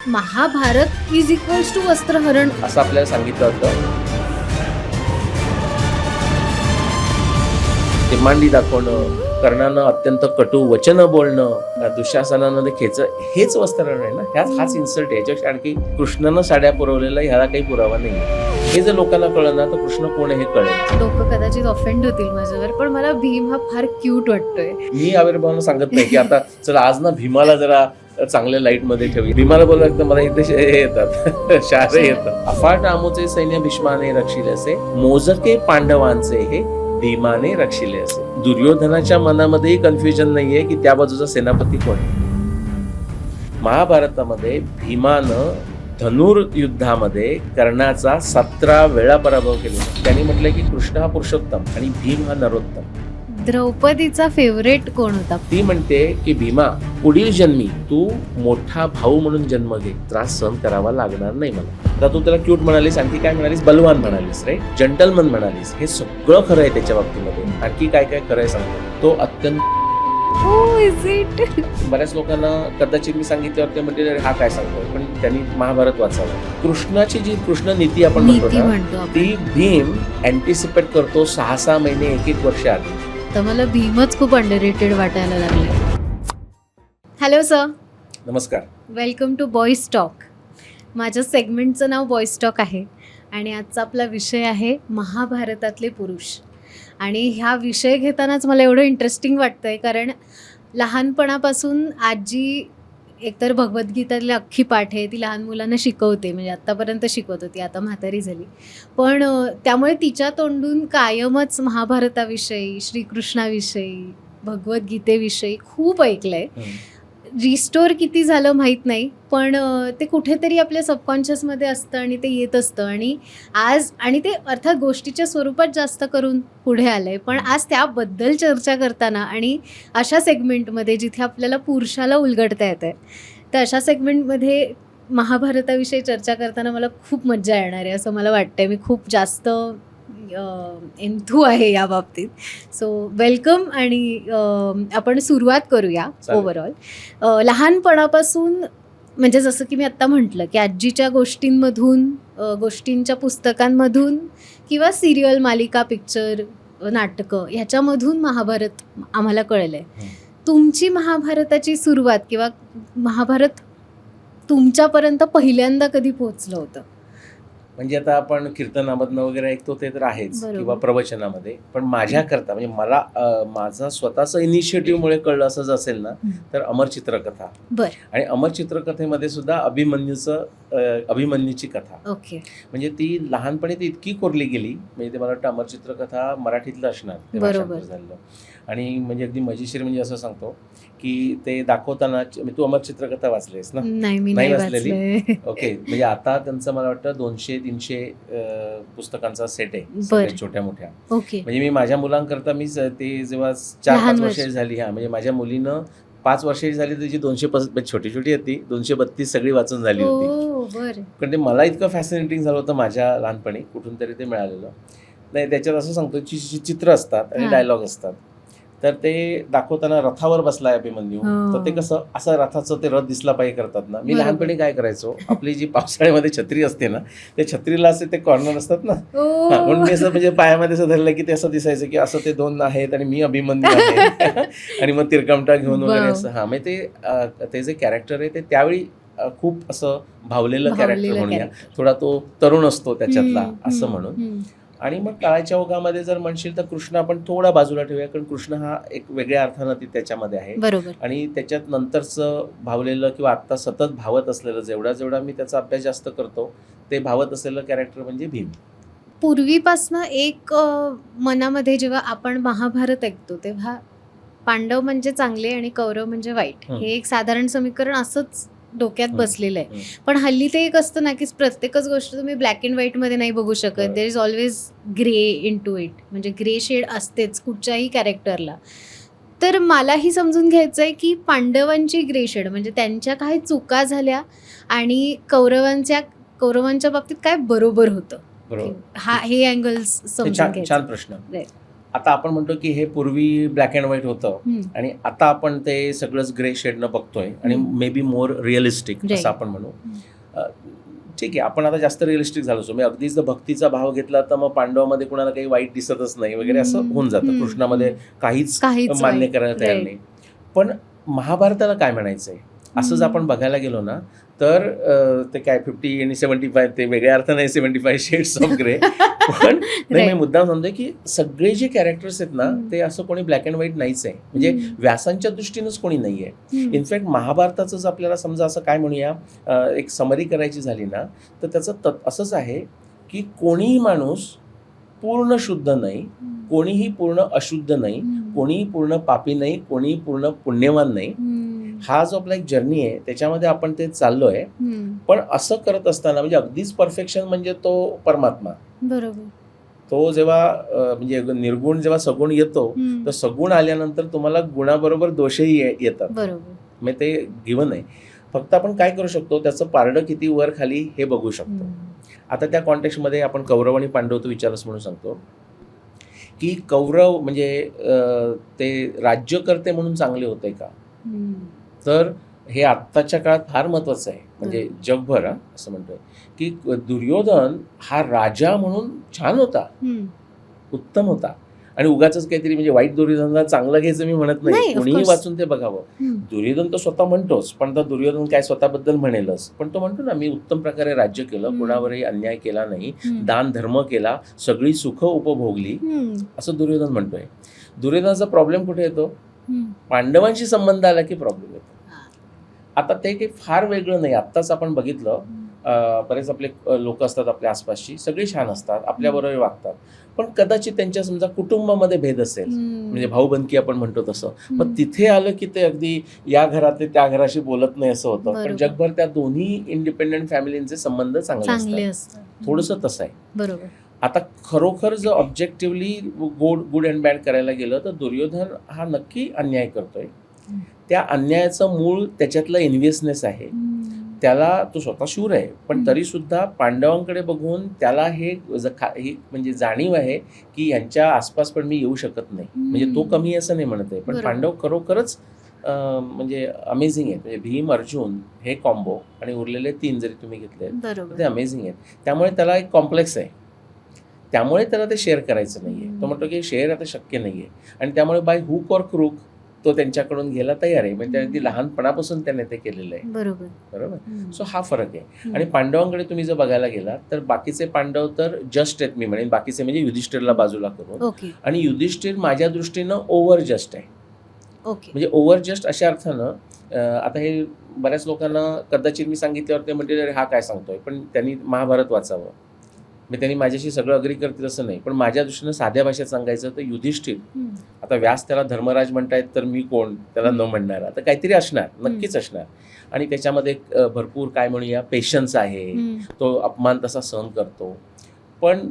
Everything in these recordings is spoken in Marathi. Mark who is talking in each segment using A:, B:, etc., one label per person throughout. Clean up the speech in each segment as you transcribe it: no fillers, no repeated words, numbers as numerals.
A: महाभारत इज इक्वल्स टू वस्त्रहरण
B: असं आपल्याला सांगितलं होतं. तिमांडी दाखवणं, कर्णानं अत्यंत कटू वचन बोलणं, दुःशासनानं खेच, हेच वस्त्रहरण आहे ना. हाच इन्सल्ट आहे. याच्यापेक्षा आणखी कृष्णानं साड्या पुरवलेला ह्याला काही पुरावा नाही. हे जर लोकांना कळलं ना तर कृष्ण कोण आहे हे कळेल.
A: लोक कदाचित ऑफेंड होतील माझ्यावर, पण मला भीम हा फार क्यूट वाटतोय.
B: मी आविर्भावानं सांगत नाही की आता चला आज ना भीमाला जरा चांगल्या लाईट मध्ये ठेवी. भीमाला बोलला तर मला इथे हे येतात शारे येतात. अफाट आमोचे सैन्य भीष्माने रक्षिले असे, मोजके पांडवांचे हे भीमाने रक्षिले असे. दुर्योधनाच्या मनामध्येही कन्फ्युजन नाहीये की त्या बाजूचा सेनापती कोण. महाभारतामध्ये भीमानं धनुर्युद्धामध्ये कर्णाचा 17 वेळा पराभव केला. त्यांनी म्हटलंय की कृष्ण हा पुरुषोत्तम आणि भीम हा नरोत्तम.
A: द्रौपदीचा फेवरेट कोण होता?
B: ती म्हणते की भीमा, पुढील जन्मी तू मोठा भाऊ म्हणून जन्म घे, त्रास सहन करावा लागणार नाही मला. आता तू त्याला क्यूट म्हणालीस, आणखी काय म्हणालीस, बलवान म्हणालीस, राईट, जंटलमन म्हणालीस. हे सगळं खरं आहे त्याच्या बाबतीमध्ये. आणखी काय काय खरं आहे सांगतो. तो अत्यंत बऱ्याच लोकांना कदाचित मी सांगितल्यावर ते म्हणजे काय सांगतो, पण त्यांनी महाभारत वाचावं. कृष्णाची जी कृष्ण नीती आपण म्हणतो ती भीम अँटिसिपेट करतो 6-6 महिने 1-1 वर्ष आधी.
A: तर मला भीमच खूप अंडररेटेड वाटायला लागले. Hello sir.
B: नमस्कार.
A: Welcome to boys talk. माझ्या सेगमेंटचं नाव बॉईज टॉक आहे आणि आजचा आपला विषय आहे महाभारतातले पुरुष. आणि ह्या विषय घेतानाच मला एवढं इंटरेस्टिंग वाटतं आहे, कारण लहानपणापासून आजी एकतर भगवद्गीतातली अख्खी पाठ आहे, ती लहान मुलांना शिकवते, म्हणजे आत्तापर्यंत शिकवत होती, आता म्हातारी झाली. पण त्यामुळे तिच्या तोंडून कायमच महाभारताविषयी, श्रीकृष्णाविषयी, भगवद्गीतेविषयी खूप ऐकलं आहे. रिस्टोर किती झालं माहीत नाही, पण ते कुठेतरी आपल्या सबकॉन्शियसमध्ये असतं आणि ते येत असतं. आणि ते अर्थात गोष्टीच्या स्वरूपात जास्त करून पुढे आलं आहे. पण आज त्याबद्दल चर्चा करताना आणि अशा सेगमेंटमध्ये जिथे आपल्याला पुरुषाला उलगडता येतं आहे, तर अशा सेगमेंटमध्ये महाभारताविषयी चर्चा करताना मला खूप मज्जा येणार आहे असं मला वाटतं आहे. मी खूप जास्त एन्थू आहे या बाबतीत. So welcome. आणि आपण सुरुवात करूया. ओव्हरऑल लहानपणापासून, म्हणजे जसं की मी आत्ता म्हटलं की आजीच्या गोष्टींमधून, गोष्टींच्या पुस्तकांमधून किंवा सिरियल, मालिका, पिक्चर, नाटकं ह्याच्यामधून महाभारत आम्हाला कळलं आहे. तुमची महाभारताची सुरुवात किंवा महाभारत तुमच्यापर्यंत पहिल्यांदा कधी पोहोचलं होतं?
B: म्हणजे आता आपण कीर्तनामधनं वगैरे ऐकतो ते तर आहेच, किंवा प्रवचनामध्ये. पण माझ्याकरता म्हणजे मला माझा स्वतःचं इनिशिएटिव्हमुळे कळलं असं जर असेल ना, तर अमर चित्रकथा. आणि अमर चित्रकथेमध्ये सुद्धा अभिमन्यूची कथा.
A: ओके.
B: म्हणजे ती लहानपणी ती इतकी कोरली गेली, म्हणजे ते मला वाटतं अमर चित्रकथा मराठीतलं असणार,
A: बरोबर
B: झालं. आणि म्हणजे अगदी मजेशीर, म्हणजे असं सांगतो की ते दाखवताना, तू अमर चित्रकथा वाचलीस ना?
A: नाही वाचलेली.
B: ओके. म्हणजे आता त्यांचं मला वाटतं 200-300 पुस्तकांचा सेट आहे, छोट्या मोठ्या.
A: ओके.
B: म्हणजे मी माझ्या मुलांकरता मी ते जेव्हा 4-5 वर्षाची झाली, म्हणजे माझ्या मुलीनं 5 वर्षाची झाली, त्याची 200 छोटी छोटी होती, 232 सगळी वाचून झाली होती. पण ते मला इतकं फॅसिनेटिंग झालं होतं माझ्या लहानपणी, कुठून तरी ते मिळालेलं. नाही, त्याच्यात असं सांगतो चित्र असतात आणि डायलॉग असतात. तर ते दाखवताना रथावर बसलाय अभिमन्यू, तर ते कसं असं रथाचं ते रथ दिसला पाहिजे करतात ना. मी लहानपणी काय करायचो, आपली जी पावसाळ्यामध्ये छत्री असते ना, त्या छत्रीला असे ते कॉर्नर असतात ना, म्हणून मी असं म्हणजे पायामध्ये असं धरलं की ते असं दिसायचं की असं ते 2 आहेत आणि मी अभिमन्यू आहे आणि मग तिरकमटा घेऊन वगैरे असं. म्हणजे ते जे कॅरेक्टर आहे ते त्यावेळी खूप असं भावलेलं कॅरेक्टर म्हणूया, थोडा तो तरुण असतो त्याच्यातला असं म्हणून. आणि मग काळाच्या ओघामध्ये जर म्हणशील तर कृष्ण आपण थोडा बाजूला ठेवूया, कारण कृष्ण हा एक वेगळ्या अर्थानं त्याच्यामध्ये आहे. आणि त्याच्यात नंतरचं भावलेलं किंवा आत्ता सतत भावत असलेलं, जेवढा मी त्याचा अभ्यास जास्त करतो, ते भावत असलेलं कॅरेक्टर म्हणजे भीम.
A: पूर्वीपासनं एक मनामध्ये जेव्हा आपण महाभारत ऐकतो तेव्हा पांडव म्हणजे चांगले आणि कौरव म्हणजे वाईट, हे एक साधारण समीकरण असंच डोक्यात बसलेलं आहे. पण हल्ली ते एक असतं ना की प्रत्येकच गोष्ट तुम्ही ब्लॅक अँड व्हाईटमध्ये नाही बघू शकत. There is always grey into it, म्हणजे ग्रे शेड असतेच कुठच्याही कॅरेक्टरला. तर मलाही समजून घ्यायचं आहे की पांडवांची ग्रे शेड म्हणजे त्यांच्या काही चुका झाल्या आणि कौरवांच्या बाबतीत काय बरोबर होतं, हे अँगल्स समजून घ्यायचं.
B: छान प्रश्न. आता आपण म्हणतो की हे पूर्वी ब्लॅक अँड व्हाईट होतं आणि आता आपण ते सगळंच ग्रे शेडनं बघतोय आणि मे बी मोर रिअलिस्टिक असं आपण म्हणू. ठीक आहे, आपण आता जास्त रिअलिस्टिक झालो असतो. मी अगदीच जर भक्तीचा भाव घेतला तर मग पांडवामध्ये कुणाला काही वाईट दिसतच नाही वगैरे असं होऊन जातं. कृष्णामध्ये काहीच मान्य करायला तयार नाही. पण महाभारताला काय म्हणायचंय असं जर आपण बघायला गेलो ना तर ते काय 50 आणि 75 ते वेगळ्या अर्थ नाही 75 शेड्स ऑफ ग्रे. पण नाही मी मुद्दाम सांगतोय की सगळे जे कॅरेक्टर्स आहेत ना ते असं कोणी ब्लॅक अँड व्हाईट नाहीच आहे. म्हणजे व्यासांच्या दृष्टीनंच कोणी नाही आहे. इनफॅक्ट महाभारताचंच आपल्याला समजा असं काय म्हणूया एक समरी करायची झाली ना तर त्याचं असंच आहे की कोणीही माणूस पूर्ण शुद्ध नाही, कोणीही पूर्ण अशुद्ध नाही, कोणीही पूर्ण पापी नाही, कोणीही पूर्ण पुण्यवान नाही. हा जो आपला एक जर्नी आहे त्याच्यामध्ये आपण ते चाललोय. पण असं करत असताना म्हणजे अगदीच परफेक्शन म्हणजे तो परमात्मा.
A: बरोबर.
B: तो जेव्हा म्हणजे निर्गुण जेव्हा सगुण येतो तर सगुण आल्यानंतर तुम्हाला गुणाबरोबर दोषही येतात.
A: बरोबर.
B: मग ते गिवन आहे. फक्त आपण काय करू शकतो त्याचं पारडं किती वर खाली हे बघू शकतो. आता त्या कॉन्टेक्स्टमध्ये आपण कौरव आणि पांडव तो विचारच म्हणून सांगतो की कौरव म्हणजे ते राज्यकर्ते म्हणून चांगले होते का, तर हे आत्ताच्या काळात फार महत्त्वाचं आहे. म्हणजे जगभर असं म्हणतोय की दुर्योधन हा राजा म्हणून छान होता, उत्तम होता. आणि उगाच काहीतरी म्हणजे वाईट दुर्योधनला चांगलं घ्यायचं मी म्हणत नाही, कोणीही वाचून ते बघावं. दुर्योधन तो स्वतः म्हणतोच, पण तर दुर्योधन काय स्वतःबद्दल म्हणेलच, पण तो म्हणतो ना मी उत्तम प्रकारे राज्य केलं, कुणावरही अन्याय केला नाही, दान धर्म केला, सगळी सुख उपभोगली, असं दुर्योधन म्हणतोय. दुर्योधनाचा प्रॉब्लेम कुठे येतो, पांडवांशी संबंध आला की प्रॉब्लेम येतो. आता ते काही फार वेगळं नाही. आत्ताच आपण बघितलं बरेच आपले लोक असतात आपल्या आसपासची, सगळे छान असतात, आपल्याबरोबर वागतात, पण कदाचित त्यांच्या समजा कुटुंबामध्ये भेद असेल, म्हणजे भाऊबंदकी आपण म्हणतो तसं, मग तिथे आलं की ते अगदी या घरातले त्या घराशी बोलत नाही असं होतं. पण जगभर त्या दोन्ही इंडिपेंडेंट फॅमिलींचे संबंध चांगले असतात. थोडंसं तसं आहे.
A: बरोबर.
B: आता खरोखर जर ऑब्जेक्टिव्हली गुड अँड बॅड करायला गेलं तर दुर्योधन हा नक्की अन्याय करतोय. त्या अन्यायाचं मूळ त्याच्यातलं इन्व्हियसनेस आहे. त्याला तो स्वतः शूर आहे, पण तरी सुद्धा पांडवांकडे बघून त्याला हे म्हणजे जाणीव आहे की यांच्या आसपास पण मी येऊ शकत नाही. म्हणजे तो कमी असं नाही म्हणत आहे, पण पांडव खरोखरच म्हणजे अमेझिंग आहेत. म्हणजे भीम अर्जुन हे कॉम्बो आणि उरलेले 3 जरी तुम्ही घेतले ते अमेझिंग आहेत. त्यामुळे त्याला एक कॉम्प्लेक्स आहे, त्यामुळे त्याला ते शेअर करायचं नाहीये. तो म्हणतो की शेअर आता शक्य नाहीये आणि त्यामुळे बाय हुक ऑर क्रूक तो त्यांच्याकडून घ्यायला तयार आहे. म्हणजे त्याने ती लहानपणापासून त्याने ते केलेलं आहे. बरोबर. सो हा फरक आहे. आणि पांडवांकडे तुम्ही जर बघायला गेला तर बाकीचे पांडव तर जस्ट आहेत, मी म्हणेन बाकीचे म्हणजे युधिष्ठिरला बाजूला करून, आणि युधिष्ठिर माझ्या दृष्टीनं ओव्हर जस्ट आहे. म्हणजे ओव्हर जस्ट अशा अर्थानं आता हे बऱ्याच लोकांना कदाचित मी सांगितल्यावर ते म्हणतील हा काय सांगतोय, पण त्यांनी महाभारत वाचावं. म्हणजे त्यांनी माझ्याशी सगळं अग्री करतील असं नाही, पण माझ्या दृष्टीनं साध्या भाषेत सांगायचं तर युधिष्ठिर, आता व्यास त्याला धर्मराज म्हणतायत तर मी कोण त्याला न म्हणणार, आता काहीतरी असणार, नक्कीच असणार. आणि त्याच्यामध्ये भरपूर काय म्हणूया पेशन्स आहे, तो अपमान तसा सहन करतो. पण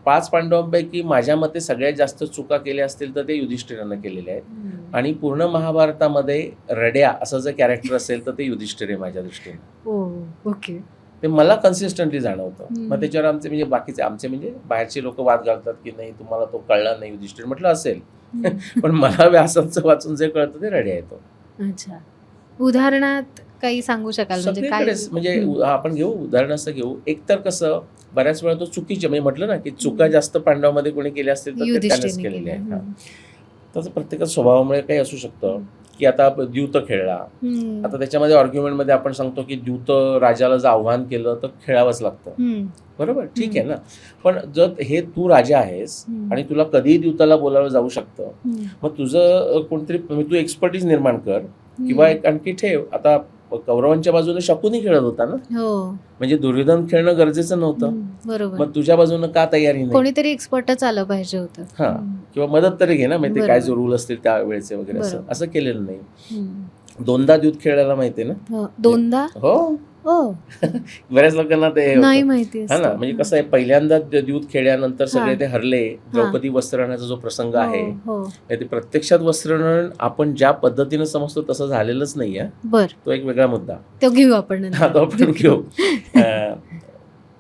B: 5 पांडवांपैकी माझ्या मते सगळ्यात जास्त चुका केल्या असतील तर ते युधिष्ठिरानं केलेल्या आहेत. आणि पूर्ण महाभारतामध्ये रड्या असं जर कॅरेक्टर असेल तर ते युधिष्ठिर आहे माझ्या दृष्टीने. ते मला कन्सिस्टंटली जाणवतं. मग त्याच्यावर आमचे म्हणजे बाकीचे आमचे म्हणजे बाहेरचे लोक वाद घालतात की नाही तुम्हाला तो कळला नाही युधिष्ठिर. म्हटलं असेल पण मला व्यासांचं वाचून जे कळतं ते रड्या येतो.
A: अच्छा, उदाहरणात काही सांगू शकाल?
B: म्हणजे आपण घेऊ उदाहरण असं घेऊ, एकतर कसं बऱ्याच वेळा तो चुकीचे म्हणजे म्हटलं ना की चुका जास्त पांडवामध्ये कोणी केल्या असतील तर ते त्यानेच केलेले आहे. तसं प्रत्येकाच्या स्वभावामुळे काही असू शकतं की आता द्यूत खेळला, आता त्याच्यामध्ये आर्ग्युमेंटमध्ये आपण सांगतो की द्यूत राजाला जर आव्हान केलं तर खेळावंच लागतं. बरोबर, ठीक आहे ना. पण जर हे तू राजा आहेस आणि तुला कधीही द्यूताला बोलावलं जाऊ शकतं, मग तुझं कोणतरी तू एक्सपर्टीज निर्माण कर किंवा एक आणखी ठेव. आता कौरवांच्या बाजूने शकुनी खेळत होता ना, म्हणजे दुर्योधन खेळणं गरजेचं नव्हतं.
A: बरोबर,
B: मग तुझ्या बाजूने का तयारी नाही?
A: कोणीतरी एक्सपर्टच आलं पाहिजे होतं.
B: हा, किंवा मदत तरी घे ना, माहिती काय जो रूल असतील त्या वेळेचे वगैरे, असं केलेलं नाही. 2दा द्यूत खेळायला माहितीये ना?
A: 2दा?
B: हो. बऱ्याच लोकांना ते
A: नाही माहिती.
B: हा ना, म्हणजे कसं आहे पहिल्यांदा द्यूत खेळल्यानंतर सगळे ते हरले. द्रौपदी वस्त्रहरणाचा जो प्रसंग आहे ते प्रत्यक्षात वस्त्रहरण आपण ज्या पद्धतीनं समजतो तसं झालेलंच नाहीये. तो एक वेगळा मुद्दा, तो घेऊ आपण. तो आपण घेऊ.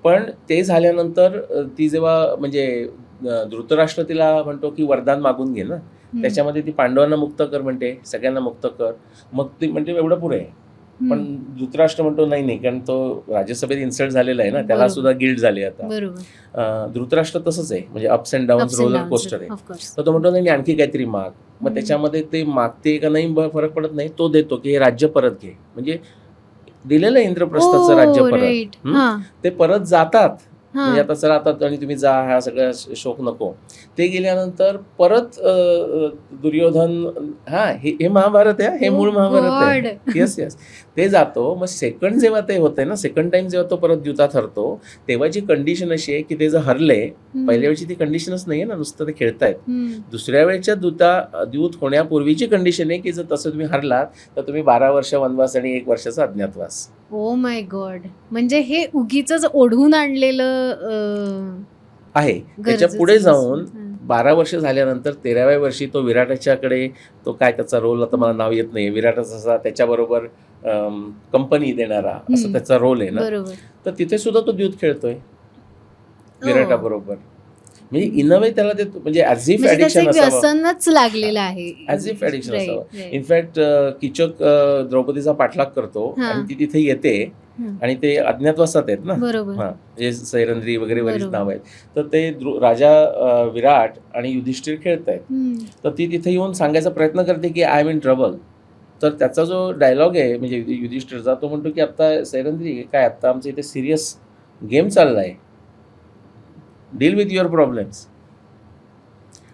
B: पण ते झाल्यानंतर ती जेव्हा म्हणजे धृतराष्ट्र तिला म्हणतो की वरदान मागून घे ना, त्याच्यामध्ये ती पांडवांना मुक्त कर म्हणते, सगळ्यांना मुक्त कर, मग ती म्हणते एवढं पुरे आहे. पण धृतराष्ट्र म्हणतो नाही नाही, कारण तो राज्यसभेत इन्सल्ट झालेला आहे ना, त्याला सुद्धा गिल्ट झाले आता. धृतराष्ट्र तसंच आहे, म्हणजे ups and downs, roller coaster आहे. तर तो म्हणतो नाही आणखी काहीतरी माग, मग त्याच्यामध्ये ते मागते का नाही फरक पडत नाही, तो देतो की हे राज्य परत घे, म्हणजे दिलेलं इंद्रप्रस्थाचं राज्य परत, ते परत जातात. म्हणजे आता चला आता आणि तुम्ही जा, हा सगळा शोक नको. ते गेल्यानंतर परत दुर्योधन, हे महाभारत आहे, हे मूळ महाभारत आहे. येस येस, ते जातो. मग सेकंड जेव्हा ते होतंय ना, सेकंड टाइम जेव्हा तो परत द्यूतात हरतो, तेव्हाची कंडिशन अशी आहे की ते जर हरले, पहिल्या वेळची ती कंडिशनच नाहीये ना, नुसतं ते खेळतायत. दुसऱ्या वेळच्या द्यूत होण्यापूर्वीची कंडिशन आहे की जर तसं तुम्ही हरलात तर तुम्ही 12 वर्ष वनवास आणि 1 वर्षाचा अज्ञातवास.
A: ओ माय गॉड, म्हणजे हे उगीच ओढवून आणलेलं
B: आहे. त्याच्या पुढे जाऊन 12 वर्ष झाल्यानंतर 13व्या वर्षी तो विराटाच्याकडे, तो काय त्याचा रोल आता मला नाव येत नाही, विराटाचा त्याच्याबरोबर कंपनी देणारा असं त्याचा रोल आहे ना, तर तिथे सुद्धा तो द्यूत खेळतोय विराटाबरोबर. म्हणजे इन अ वे त्याला ते म्हणजे ॲज इफ ॲडिक्शन
A: व्यसनच लागलेलं आहे,
B: ॲज इफ ॲडिक्शन असावं. इनफॅक्ट कीचक द्रौपदीचा पाठलाग करतो आणि ती तिथे येते आणि ते अज्ञातवासात आहेत ना, जे सैरंद्री वगैरे बरीच नाव आहेत. तर ते राजा विराट आणि युधिष्ठिर खेळत आहेत, तर ती तिथे येऊन सांगायचा प्रयत्न करते की आय एम इन ट्रबल. तर त्याचा जो डायलॉग आहे म्हणजे युधिष्ठिरचा, तो म्हणतो की आता सैरंद्री काय, आता आमचं इथे सिरियस गेम चाललाय, डील विथ युअर प्रॉब्लेम्स.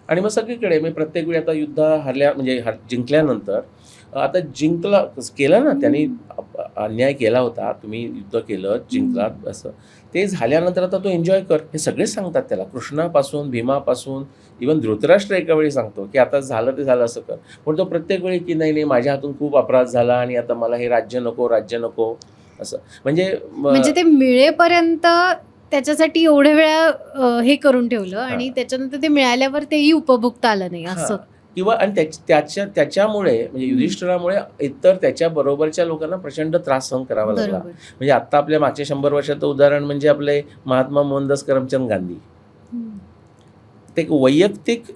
B: आणि मग सगळीकडे मी प्रत्येक वेळी आता युद्ध हरल्या म्हणजे जिंकल्यानंतर, आता केलं ना त्यांनी, अन्याय केला होता, तुम्ही युद्ध केलं, जिंकलात, असं ते झाल्यानंतर आता तो एन्जॉय कर, हे सगळेच सांगतात त्याला, कृष्णापासून भीमापासून इवन धृतराष्ट्र एका वेळी सांगतो की आता झालं ते झालं असं कर. पण तो प्रत्येक वेळी की नाही नाही माझ्या हातून खूप अपराध झाला आणि आता मला हे राज्य नको असं. म्हणजे ते
A: मिळेपर्यंत त्याच्यासाठी एवढ्या वेळा हे करून ठेवलं आणि त्याच्यानंतर ते मिळाल्यावर तेही उपभोगता आलं नाही असं.
B: किंवा आणि त्याच्यामुळे म्हणजे युधिष्ठिरामुळे इतर त्याच्या बरोबरच्या लोकांना प्रचंड त्रास सहन करावा लागला. म्हणजे आता आपल्या मागच्या 100 वर्षाचं उदाहरण म्हणजे आपले महात्मा मोहनदास करमचंद गांधी. ते वैयक्तिक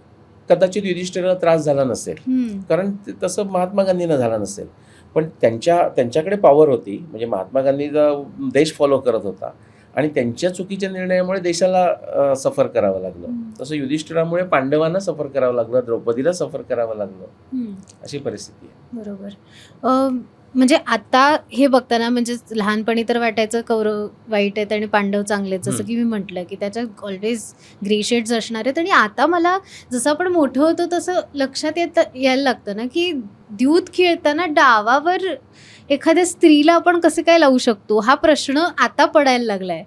B: कदाचित युधिष्ठिराला त्रास झाला नसेल, कारण तसं महात्मा गांधींना झाला नसेल, पण त्यांच्याकडे पॉवर होती. म्हणजे महात्मा गांधीचा देश फॉलो करत होता आणि त्यांच्या चुकीच्या निर्णयामुळे देशाला सफर करावं लागलं. तसं युधिष्ठिरामुळे पांडवांना सफर करावं लागलं, द्रौपदीला सफर करावं लागलं, अशी परिस्थिती आहे.
A: बरोबर. म्हणजे आता हे बघताना म्हणजे लहानपणी तर वाटायचं कौरव वाईट आहेत आणि पांडव चांगले आहेत, जसं की मी म्हटलं की त्याच्यात ऑलवेज ग्रे शेड्स असणार आहेत. आणि आता मला जसं आपण मोठं होतो तसं लक्षात यायला लागतं ना की द्यूत खेळताना डावावर एखाद्या स्त्रीला आपण कसे काय लावू शकतो हा प्रश्न आता पडायला लागलाय.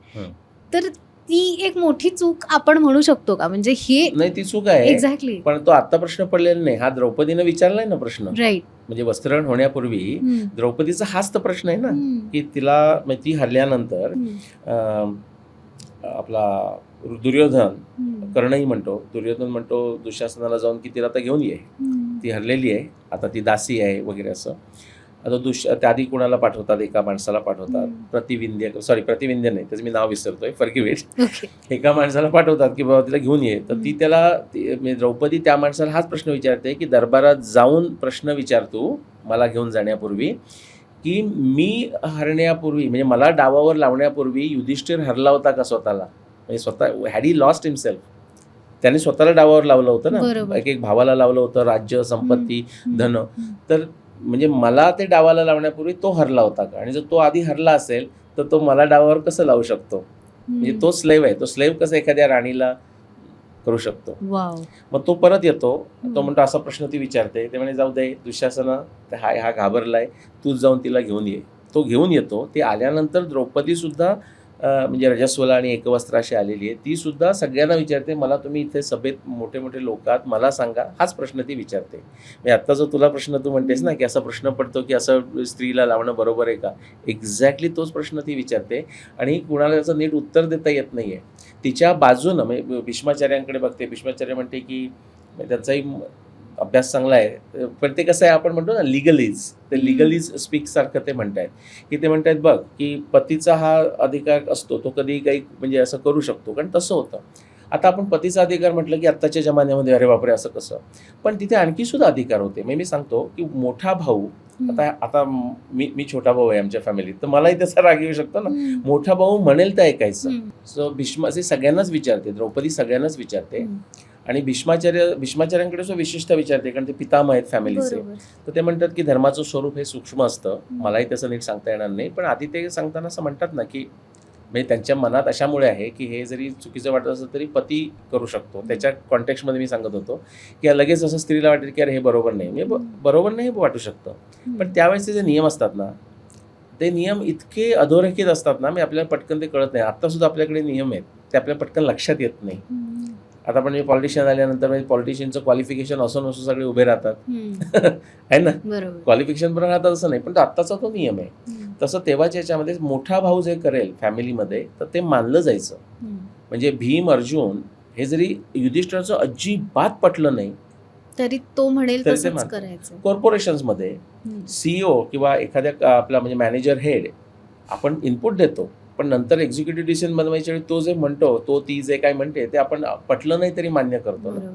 A: तर ती एक मोठी चूक आपण म्हणू शकतो का? म्हणजे हे
B: नाही, ती चूक आहे
A: एक्झॅक्टली,
B: पण तो आता प्रश्न पडलेला नाही, हा द्रौपदीने विचारलाय ना प्रश्न.
A: राईट.
B: म्हणजे वस्त्रहरण होण्यापूर्वी द्रौपदीचा हाच तर प्रश्न आहे ना की तिला ती हरल्यानंतर आपला दुर्योधन, कर्णही म्हणतो, दुर्योधन म्हणतो दुःशासनाला जाऊन की तिला आता घेऊन ये, ती हरलेली आहे, आता ती दासी आहे वगैरे असं. आता त्याआधी कुणाला पाठवतात, एका माणसाला पाठवतात, प्रतिविंध्य नाही, त्याचं मी नाव विसरतोय, फॉरगिव्ह इट. एका माणसाला पाठवतात की बाबा तिला घेऊन ये. तर ती म्हणजे द्रौपदी त्या माणसाला हाच प्रश्न विचारते की दरबारात जाऊन प्रश्न विचारतो मला घेऊन जाण्यापूर्वी की मी हरण्यापूर्वी, म्हणजे मला डावावर लावण्यापूर्वी युधिष्ठिर हरला होता का स्वतःला, म्हणजे स्वतः हॅड ही लॉस्ट हिमसेल्फ, त्याने स्वतःला डावावर लावलं होतं ना, एक भावाला लावलं होतं, राज्य, संपत्ती, धन. तर म्हणजे मला ते डावाला लावण्यापूर्वी तो हरला होता का, आणि जर तो आधी हरला असेल तर तो मला डावावर कसं लावू शकतो. म्हणजे तो स्लेव्ह आहे, तो स्लेव्ह कसं एखाद्या राणीला करू शकतो. मग तो परत येतो, तो म्हणतो असा प्रश्न ती विचारते, ते म्हणे जाऊ दे दुःशासना, हा घाबरलाय, तूच जाऊन तिला घेऊन ये. तो घेऊन येतो. ते आल्यानंतर द्रौपदी सुद्धा म्हणजे रजस्वला आणि एकवस्त्र अशी आलेली आहे, ती सुद्धा सगळ्यांना विचारते मला तुम्ही इथे सभेत मोठे मोठे लोक आहात, मला सांगा, हाच प्रश्न ती विचारते. म्हणजे आत्ता जो तुला प्रश्न तू म्हणतेस ना की असा प्रश्न पडतो की असं स्त्रीला लावणं बरोबर आहे का, एक्झॅक्टली तोच प्रश्न ती विचारते. आणि कुणाला त्याचं नीट उत्तर देता येत नाही आहे. तिच्या बाजूनं म्हणजे भीष्माचार्यांकडे बघते, भीष्माचार्य म्हणते की त्यांचाही अभ्यास चांगला आहे, पण ते कसं आहे आपण म्हणतो ना लिगलीज, ते लिगलीज स्पीक सारखं ते म्हणतायत की ते म्हणतायत बघ की पतीचा हा अधिकार असतो, तो कधी काही म्हणजे असं करू शकतो, कारण तसं होतं. आता आपण पतीचा अधिकार म्हटलं की आत्ताच्या जमान्यामध्ये अरे बापरे असं कसं, पण तिथे आणखी सुद्धा अधिकार होते. मी सांगतो की मोठा भाऊ, आता मी छोटा भाऊ आहे आमच्या फॅमिलीत, तर मलाही त्याचा राग येऊ शकतो ना. मोठा भाऊ म्हणेल तर ऐकायचं. सो भीष्माचे सगळ्यांनाच विचारते, द्रौपदी सगळ्यांनाच विचारते, आणि भीष्माचार्यांकडे सुद्धा विशिष्ट विचारते, कारण ते पितामह आहेत फॅमिलीचे. तर ते म्हणतात की धर्माचं स्वरूप हे सूक्ष्म असतं, मलाही त्याचं नीट सांगता येणार नाही, पण आधी ते सांगताना असं म्हणतात ना की म्हणजे त्यांच्या मनात अशामुळे आहे की हे जरी चुकीचं वाटत असलं तरी पती करू शकतो. त्याच्या कॉन्टेक्स्टमध्ये मी सांगत होतो की लगेच असं स्त्रीला वाटेल की अरे हे बरोबर नाही, म्हणजे बरोबर नाही वाटू शकतं, पण त्यावेळेसचे जे नियम असतात ना, ते नियम इतके अधोरेखित असतात ना, मी आपल्याला पटकन ते कळत नाही. आता सुद्धा आपल्याकडे नियम आहेत, ते आपल्याला पटकन लक्षात येत नाही. आता पण पॉलिटिशियन आल्यानंतर म्हणजे पॉलिटिशियनचं क्वालिफिकेशन असं नसं सगळे उभे राहतात आहे ना, क्वालिफिकेशन पण राहतात असं नाही, पण आत्ताचा तो नियम आहे. तसं तेव्हाच्या याच्यामध्ये मोठा भाऊ जे करेल फॅमिलीमध्ये तर ते मानलं जायचं. म्हणजे भीम अर्जुन हे जरी युधिष्ठिराचं अजिबात पटलं नाही
A: तरी तो म्हणेल तसंच करायचं.
B: कॉर्पोरेशन्समध्ये CEO किंवा एखाद्या आपला म्हणजे मॅनेजर हेड आपण इनपुट देतो, पण नंतर एक्झिक्युटिव्ह डिसिजन बनवायच्या वेळी तो जे म्हणतो, ती जे काय म्हणते ते आपण पटलं नाही तरी मान्य करतो ना,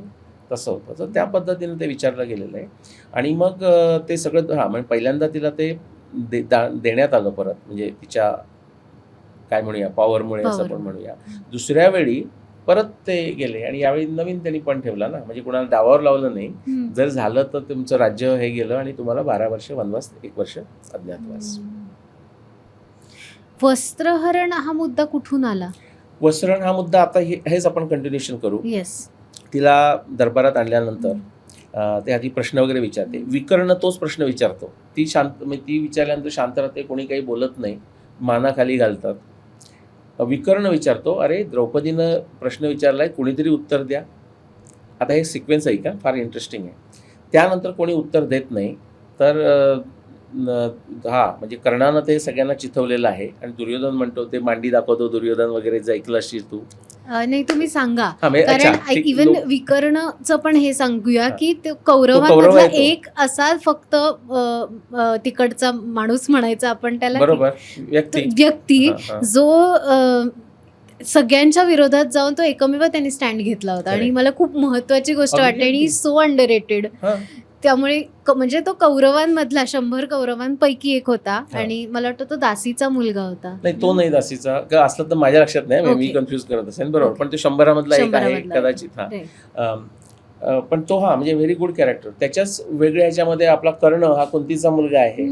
B: तसं होतं. तर त्या पद्धतीने ते विचारलं गेलेलं आहे. आणि मग ते सगळं म्हणजे पहिल्यांदा तिला ते देण्यात आलं परत, म्हणजे तिच्या काय म्हणूया पॉवरमुळे असं पण म्हणूया. दुसऱ्या वेळी परत ते गेले, आणि यावेळी नवीन त्यांनी पण ठेवला ना, म्हणजे कुणाला डावावर लावलं नाही. जर झालं तर तुमचं राज्य हे गेलं आणि तुम्हाला 12 वर्ष वनवास, 1 वर्ष अज्ञातवास.
A: वस्त्रहरण हा मुद्दा कुठून आला?
B: वस्त्रहरण हा मुद्दा आता हेच आपण कंटिन्युएशन करू. तिला दरबारात आणल्यानंतर ते आधी प्रश्न वगैरे विचारते. विकर्ण तोच प्रश्न विचारतो. ती शांत, म्हणजे ती विचारल्यानंतर शांत राहते, कोणी काही बोलत नाही, मानाखाली घालतात. विकर्ण विचारतो, अरे द्रौपदीनं प्रश्न विचारलाय, कोणीतरी उत्तर द्या. आता हे सिक्वेन्स आहे का, फार इंटरेस्टिंग आहे. त्यानंतर कोणी उत्तर देत नाही, तर म्हणजे कर्णानं ते सगळ्यांना चिथवलेलं आहे, आणि दुर्योधन म्हणतो, ते मांडी दाखवतो दुर्योधन वगैरे, जे ऐकलं असशील तू. नाही
A: तुम्ही सांगा, कारण इव्हन विकर्णचं पण हे सांगूया की कौरवांमधला एक असा फक्त तिकडचा माणूस म्हणायचा आपण त्याला,
B: बरोबर,
A: व्यक्ती जो सगळ्यांच्या विरोधात जाऊन तो एकमेव त्यांनी स्टँड घेतला होता. आणि मला खूप महत्वाची गोष्ट वाटते, आणि सो अंडररेटेड. त्यामुळे म्हणजे तो कौरवांमधला 100 कौरवांपैकी एक होता, आणि मला वाटतं तो दासीचा मुलगा होता.
B: नाही, तो नाही दासीचा असलं तर माझ्या लक्षात नाही, मी कन्फ्युज करत असेल. बरोबर, पण तो 100 मधला एक आहे कदाचित. पण तो म्हणजे व्हेरी गुड कॅरेक्टर. त्याच्याच वेगळ्या ह्याच्यामध्ये आपला कर्ण हा कुंतीचा मुलगा आहे,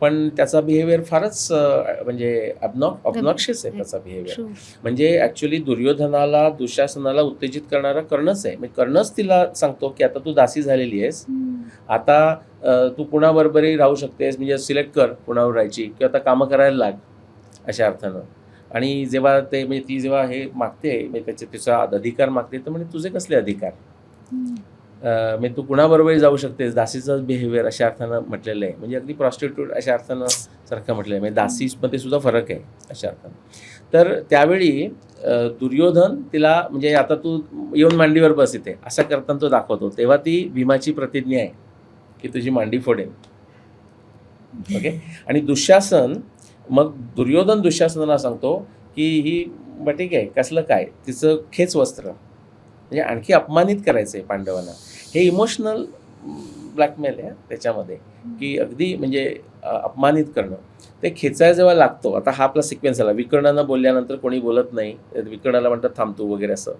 B: पण त्याचा बिहेवियर फारच म्हणजे ऑब्नॉक्शियस आहे त्याचा बिहेवियर. म्हणजे ऍक्च्युली दुर्योधनाला, दुःशासनाला उत्तेजित करणारा कर्णच आहे. म्हणजे कर्णच तिला सांगतो की आता तू दासी झालेली आहेस, आता तू कुणाबरोबरही राहू शकतेस, म्हणजे सिलेक्ट कर कुणावर राहायची, किंवा आता कामं करायला लाग, अशा अर्थानं. आणि जेव्हा ते म्हणजे ती जेव्हा हे मागते, म्हणजे तिचा अधिकार मागते, तर म्हणजे तुझे कसले अधिकार, म्हणजे तू कुणाबरोबरही जाऊ शकतेस, दासीचं बिहेवियर अशा अर्थानं म्हटलेलं आहे. म्हणजे अगदी प्रॉस्टिट्यूट अशा अर्थानं सारखं म्हटलेलं आहे. म्हणजे दासीमध्ये सुद्धा फरक आहे अशा अर्थानं. तर त्यावेळी दुर्योधन तिला म्हणजे आता तू येऊन मांडीवर बस इथे असं करताना तो दाखवतो, तेव्हा ती भीमाची प्रतिज्ञा आहे की तुझी मांडी फोडेन. ओके. आणि दुःशासन, मग दुर्योधन दुःशासनाला सांगतो की ही मग ठीक आहे, कसलं काय, तिचं खेच वस्त्र, म्हणजे आणखी अपमानित करायचं आहे पांडवांना. हे इमोशनल ब्लॅकमेल आहे त्याच्यामध्ये, की अगदी म्हणजे अपमानित करणं. ते खेचायला जेव्हा लागतो, आता हा आपला सिक्वेन्स आला, विकर्णानं बोलल्यानंतर कोणी बोलत नाही, विकर्णाला म्हणतात थांबतो वगैरे असं,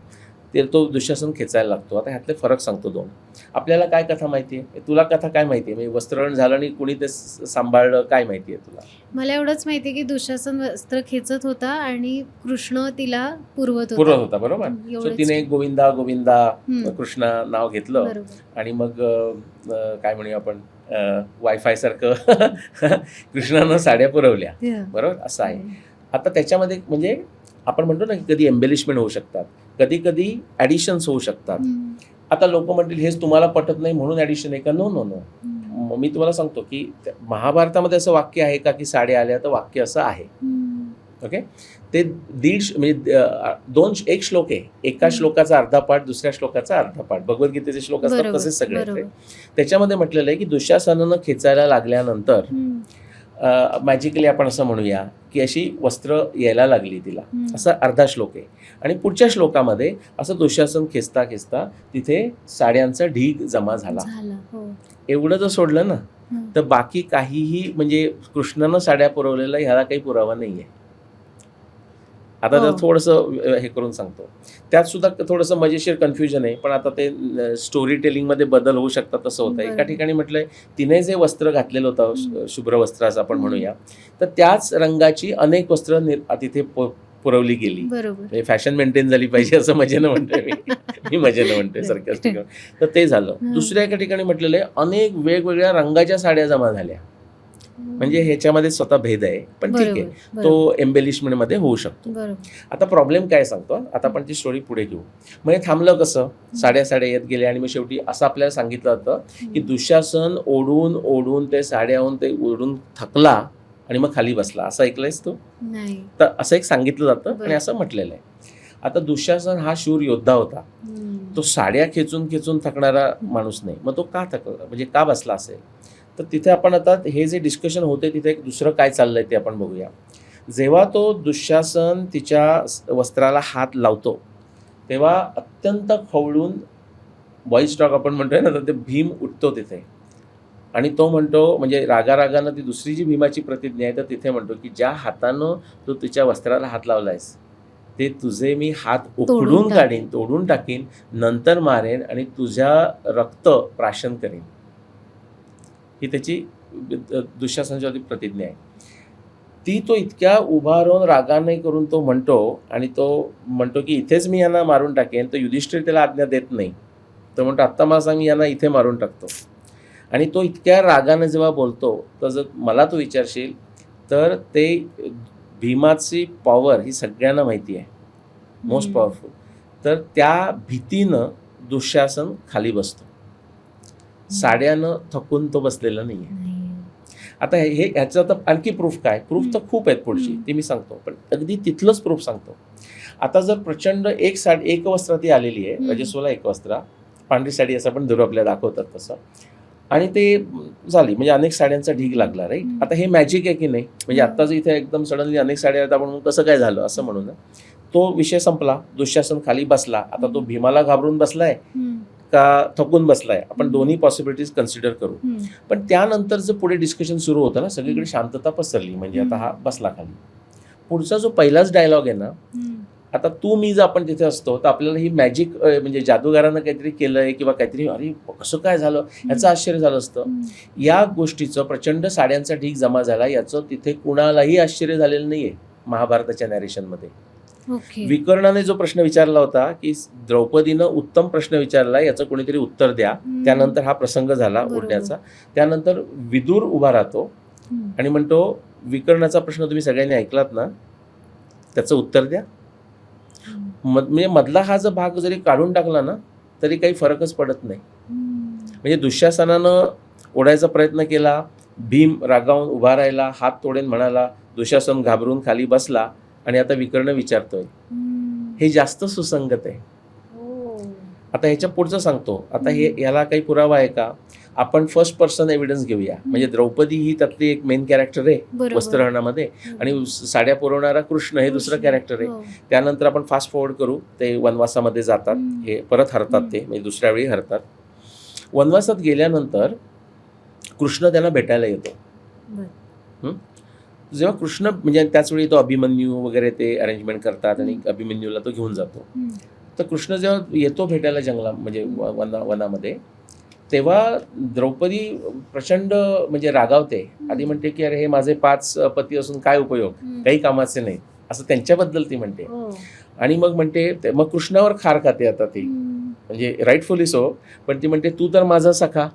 B: ते तो दुःशासन खेचायला लागतो. आता ह्यातले फरक सांगतो 2. आपल्याला काय कथा माहिती आहे, तुला कथा काय माहिती आहे, म्हणजे वस्त्रहरण झालं आणि कुणी ते सांभाळलं, काय माहिती आहे तुला?
A: मला एवढंच माहिती आहे की दुःशासन वस्त्र खेचत होता आणि कृष्ण तिला पुरवत
B: होता. बरोबर. सो तिने गोविंदा गोविंदा कृष्णा नाव घेतलं, आणि मग काय म्हणूया आपण वायफाय सारखं कृष्णानं साड्या पुरवल्या. बरोबर, असं आहे. आता त्याच्यामध्ये म्हणजे आपण म्हणतो ना की कधी एम्बेलिशमेंट होऊ शकतात, कधी कधी ॲडिशन्स होऊ शकतात. आता लोक म्हणतील हेच तुम्हाला पटत नाही म्हणून ॲडिशन आहे का? No no no. मी तुम्हाला सांगतो की महाभारतामध्ये असं वाक्य आहे का की साड्या आल्या, तर वाक्य असं आहे. ओके. ते 1.5 म्हणजे एक श्लोक आहे, एका श्लोकाचा अर्धा पाठ, दुसऱ्या श्लोकाचा अर्धा पाठ. भगवद्गीतेचे श्लोक असतात तसेच सगळे. त्याच्यामध्ये म्हटलेलं आहे की दुःशासनानं खेचायला लागल्यानंतर मॅजिकली आपण असं म्हणूया की अशी वस्त्र यायला लागली तिला, असा अर्धा श्लोक आहे. आणि पुढच्या श्लोकामध्ये असं दुःशासन खेचता खेचता तिथे साड्यांचा ढीग जमा झाला. एवढं जर सोडलं ना तर बाकी काहीही, म्हणजे कृष्णानं साड्या पुरवलेला ह्याला काही पुरावा नाही आहे. आता तर थोडंसं हे करून सांगतो, त्यात सुद्धा थोडंसं मजेशीर कन्फ्युजन आहे, पण आता ते स्टोरी टेलिंगमध्ये बदल होऊ शकतात तसं होतं. एका ठिकाणी म्हटलंय तिने जे वस्त्र घातलेलं होतं, शुभ्र वस्त्र असं आपण म्हणूया, तर त्याच रंगाची अनेक वस्त्र तिथे पुरवली गेली. फॅशन मेंटेन झाली पाहिजे असं मजेनं म्हणतोय मी मजेनं म्हणतोय सारख्या. तर ते झालं. दुसऱ्या एका ठिकाणी म्हटलेलं आहे अनेक वेगवेगळ्या रंगाच्या साड्या जमा झाल्या. म्हणजे ह्याच्यामध्ये स्वतः भेद आहे, पण ठीक आहे, तो एम्बेलिशमेंट मध्ये होऊ शकतो. आता प्रॉब्लेम काय सांगतो, आता आपण ती स्टोरी पुढे घेऊ. म्हणजे थांबलं कसं, साड्या येत गेल्या आणि मग शेवटी असं आपल्याला सांगितलं जातं की दुःशासन ओढून ओढून ते साड्याहून ते ओढून थकला आणि मग खाली बसला. असं ऐकलंयस तू? तर असं एक सांगितलं जातं आणि असं म्हटलेलं आहे. आता दुःशासन हा शूर योद्धा होता, तो साड्या खेचून खेचून थकणारा माणूस नाही. मग तो का थकला, म्हणजे का बसला असेल? तर तिथे आपण आता हे जे डिस्कशन होते तिथे एक दुसरं काय चाललंय ते आपण बघूया. जेव्हा तो दुःशासन तिच्या वस्त्राला हात लावतो तेव्हा अत्यंत खवळून व्हॉइस टॉक आपण म्हणतोय ना, तर ते भीम उठतो तिथे आणि तो म्हणतो, म्हणजे रागारागानं ती दुसरी जी भीमाची प्रतिज्ञा आहे तर तिथे म्हणतो की ज्या हातानं तू तिच्या वस्त्राला हात लावलायस ते तुझे मी हात उखडून काढीन, तोडून टाकीन, नंतर मारेन आणि तुझ्या रक्त प्राशन करीन. ही त्याची दुःशासनाची प्रतिज्ञा आहे. ती तो इतक्या उभा राहून रागाने करून तो म्हणतो आणि तो म्हणतो की इथेच मी यांना मारून टाकेन. तर युधिष्ठिर त्याला आज्ञा देत नाही. तो म्हणतो आत्ता मला सांग, मी यांना इथे मारून टाकतो. आणि तो इतक्या रागाने जेव्हा बोलतो तर जर मला तू विचारशील तर ते भीमाची पॉवर ही सगळ्यांना माहिती आहे, मोस्ट पॉवरफुल. तर त्या भीतीनं दुःशासन खाली बसतो, साड्यानं थकून तो बसलेला नाहीये. आता हे ह्याचं तर आणखी प्रूफ काय, प्रूफ तर खूप आहेत पुढची, ते मी सांगतो, पण अगदी तिथलंच प्रूफ सांगतो. आता जर प्रचंड एक वस्त्र ती आलेली आहे, रजस्वला एक वस्त्र, पांढरी साडी असं पण दुर्वा आपल्याला दाखवतात तसं, आणि ते झाली म्हणजे अनेक साड्यांचा ढीग लागला, राईट. आता हे मॅजिक आहे की नाही, म्हणजे आता जर इथे एकदम सडनली अनेक साड्या आहेत आपण कसं काय झालं असं म्हणून तो विषय संपला. दुःशासन खाली बसला. आता तो भीमाला घाबरून बसलाय का थकून बसलाय, आपण दोन्ही पॉसिबिलिटीज कन्सिडर करू. पण त्यानंतर जर पुढे डिस्कशन सुरू होतं ना, सगळीकडे शांतता पसरली, म्हणजे आता हा बसला खाली. पुढचा जो पहिलाच डायलॉग आहे ना, आता तू मी जर आपण तिथे असतो तर आपल्याला ही मॅजिक म्हणजे जादूगारानं काहीतरी केलंय किंवा काहीतरी अरे कसं काय झालं याचं आश्चर्य झालं असतं. या गोष्टीचं प्रचंड साड्यांचा ढीग जमा झाला याचं तिथे कुणालाही आश्चर्य झालेलं नाहीये महाभारताच्या नॅरेशनमध्ये. विकर्णाने जो प्रश्न विचारला होता की द्रौपदीनं उत्तम प्रश्न विचारला, याचं कोणीतरी उत्तर द्या, त्यानंतर हा प्रसंग झाला ओढण्याचा. त्यानंतर विदुर उभा राहतो आणि म्हणतो विकर्णाचा प्रश्न तुम्ही सगळ्यांनी ऐकलात ना, त्याचं उत्तर द्या. म्हणजे मधला हा जो भाग जरी काढून टाकला ना तरी काही फरकच पडत नाही. म्हणजे दुःशासनानं ओढायचा प्रयत्न केला, भीम रागावून उभा राहिला, हात तोडेन म्हणाला, दुःशासन घाबरून खाली बसला आणि आता विकर्ण विचारतोय. हे जास्त सुसंगत आहे. आता ह्याच्या पुढचं सांगतो. आता ह्याला काही पुरावा आहे का, आपण फर्स्ट पर्सन एव्हिडन्स घेऊया. म्हणजे द्रौपदी ही त्यातली एक मेन कॅरेक्टर आहे वस्त्रहरणामध्ये, आणि साड्या पुरवणारा कृष्ण हे दुसरं कॅरेक्टर आहे. त्यानंतर आपण फास्ट फॉरवर्ड करू, ते वनवासामध्ये जातात, हे परत हरतात, ते म्हणजे दुसऱ्या वेळी हरतात. वनवासात गेल्यानंतर कृष्ण त्यांना भेटायला येतो. जेव्हा कृष्ण म्हणजे त्याच वेळी तो अभिमन्यू वगैरे ते अरेंजमेंट करतात आणि अभिमन्यूला तो घेऊन जातो. तर कृष्ण जेव्हा येतो भेटायला जंगला म्हणजे वनामध्ये, तेव्हा द्रौपदी प्रचंड म्हणजे रागावते. आधी म्हणते की अरे हे माझे 5 पती असून काय उपयोग, काही कामाचे नाही, असं त्यांच्याबद्दल ती म्हणते. आणि मग म्हणते, मग कृष्णावर खार खाते आता ती, म्हणजे राईटफुली सो. पण ती म्हणते तू तर माझा सखा,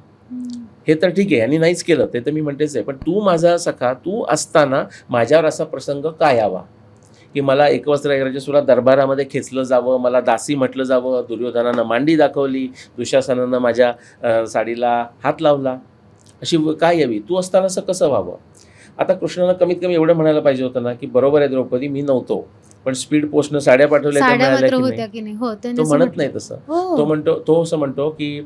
B: हे तर ठीक आहे, आणि नाहीच केलं ते तर मी म्हणतेच आहे, पण तू माझा सखा, तू असताना माझ्यावर असा प्रसंग काय यावा की मला एकवस्त्र रजस्वला दरबारामध्ये खेचलं जावं, मला दासी म्हटलं जावं, दुर्योधनानं मांडी दाखवली, दुःशासनानं माझ्या साडीला हात लावला, अशी काय यावी, तू असताना असं कसं व्हावं. आता कृष्णानं कमीत कमी एवढं म्हणायला पाहिजे होतं ना की बरोबर आहे द्रौपदी, मी नव्हतो, पण स्पीड पोस्टनं साड्या पाठवल्या त्या
A: साड्या
B: मिळाल्या
A: मात्र
B: की
A: होत्या
B: नाही?
A: की नाही? हो, त्याने
B: तो
A: असं
B: म्हणत
A: म्हटलं.
B: नाही तसं.
A: हो.
B: तो असं म्हणतो की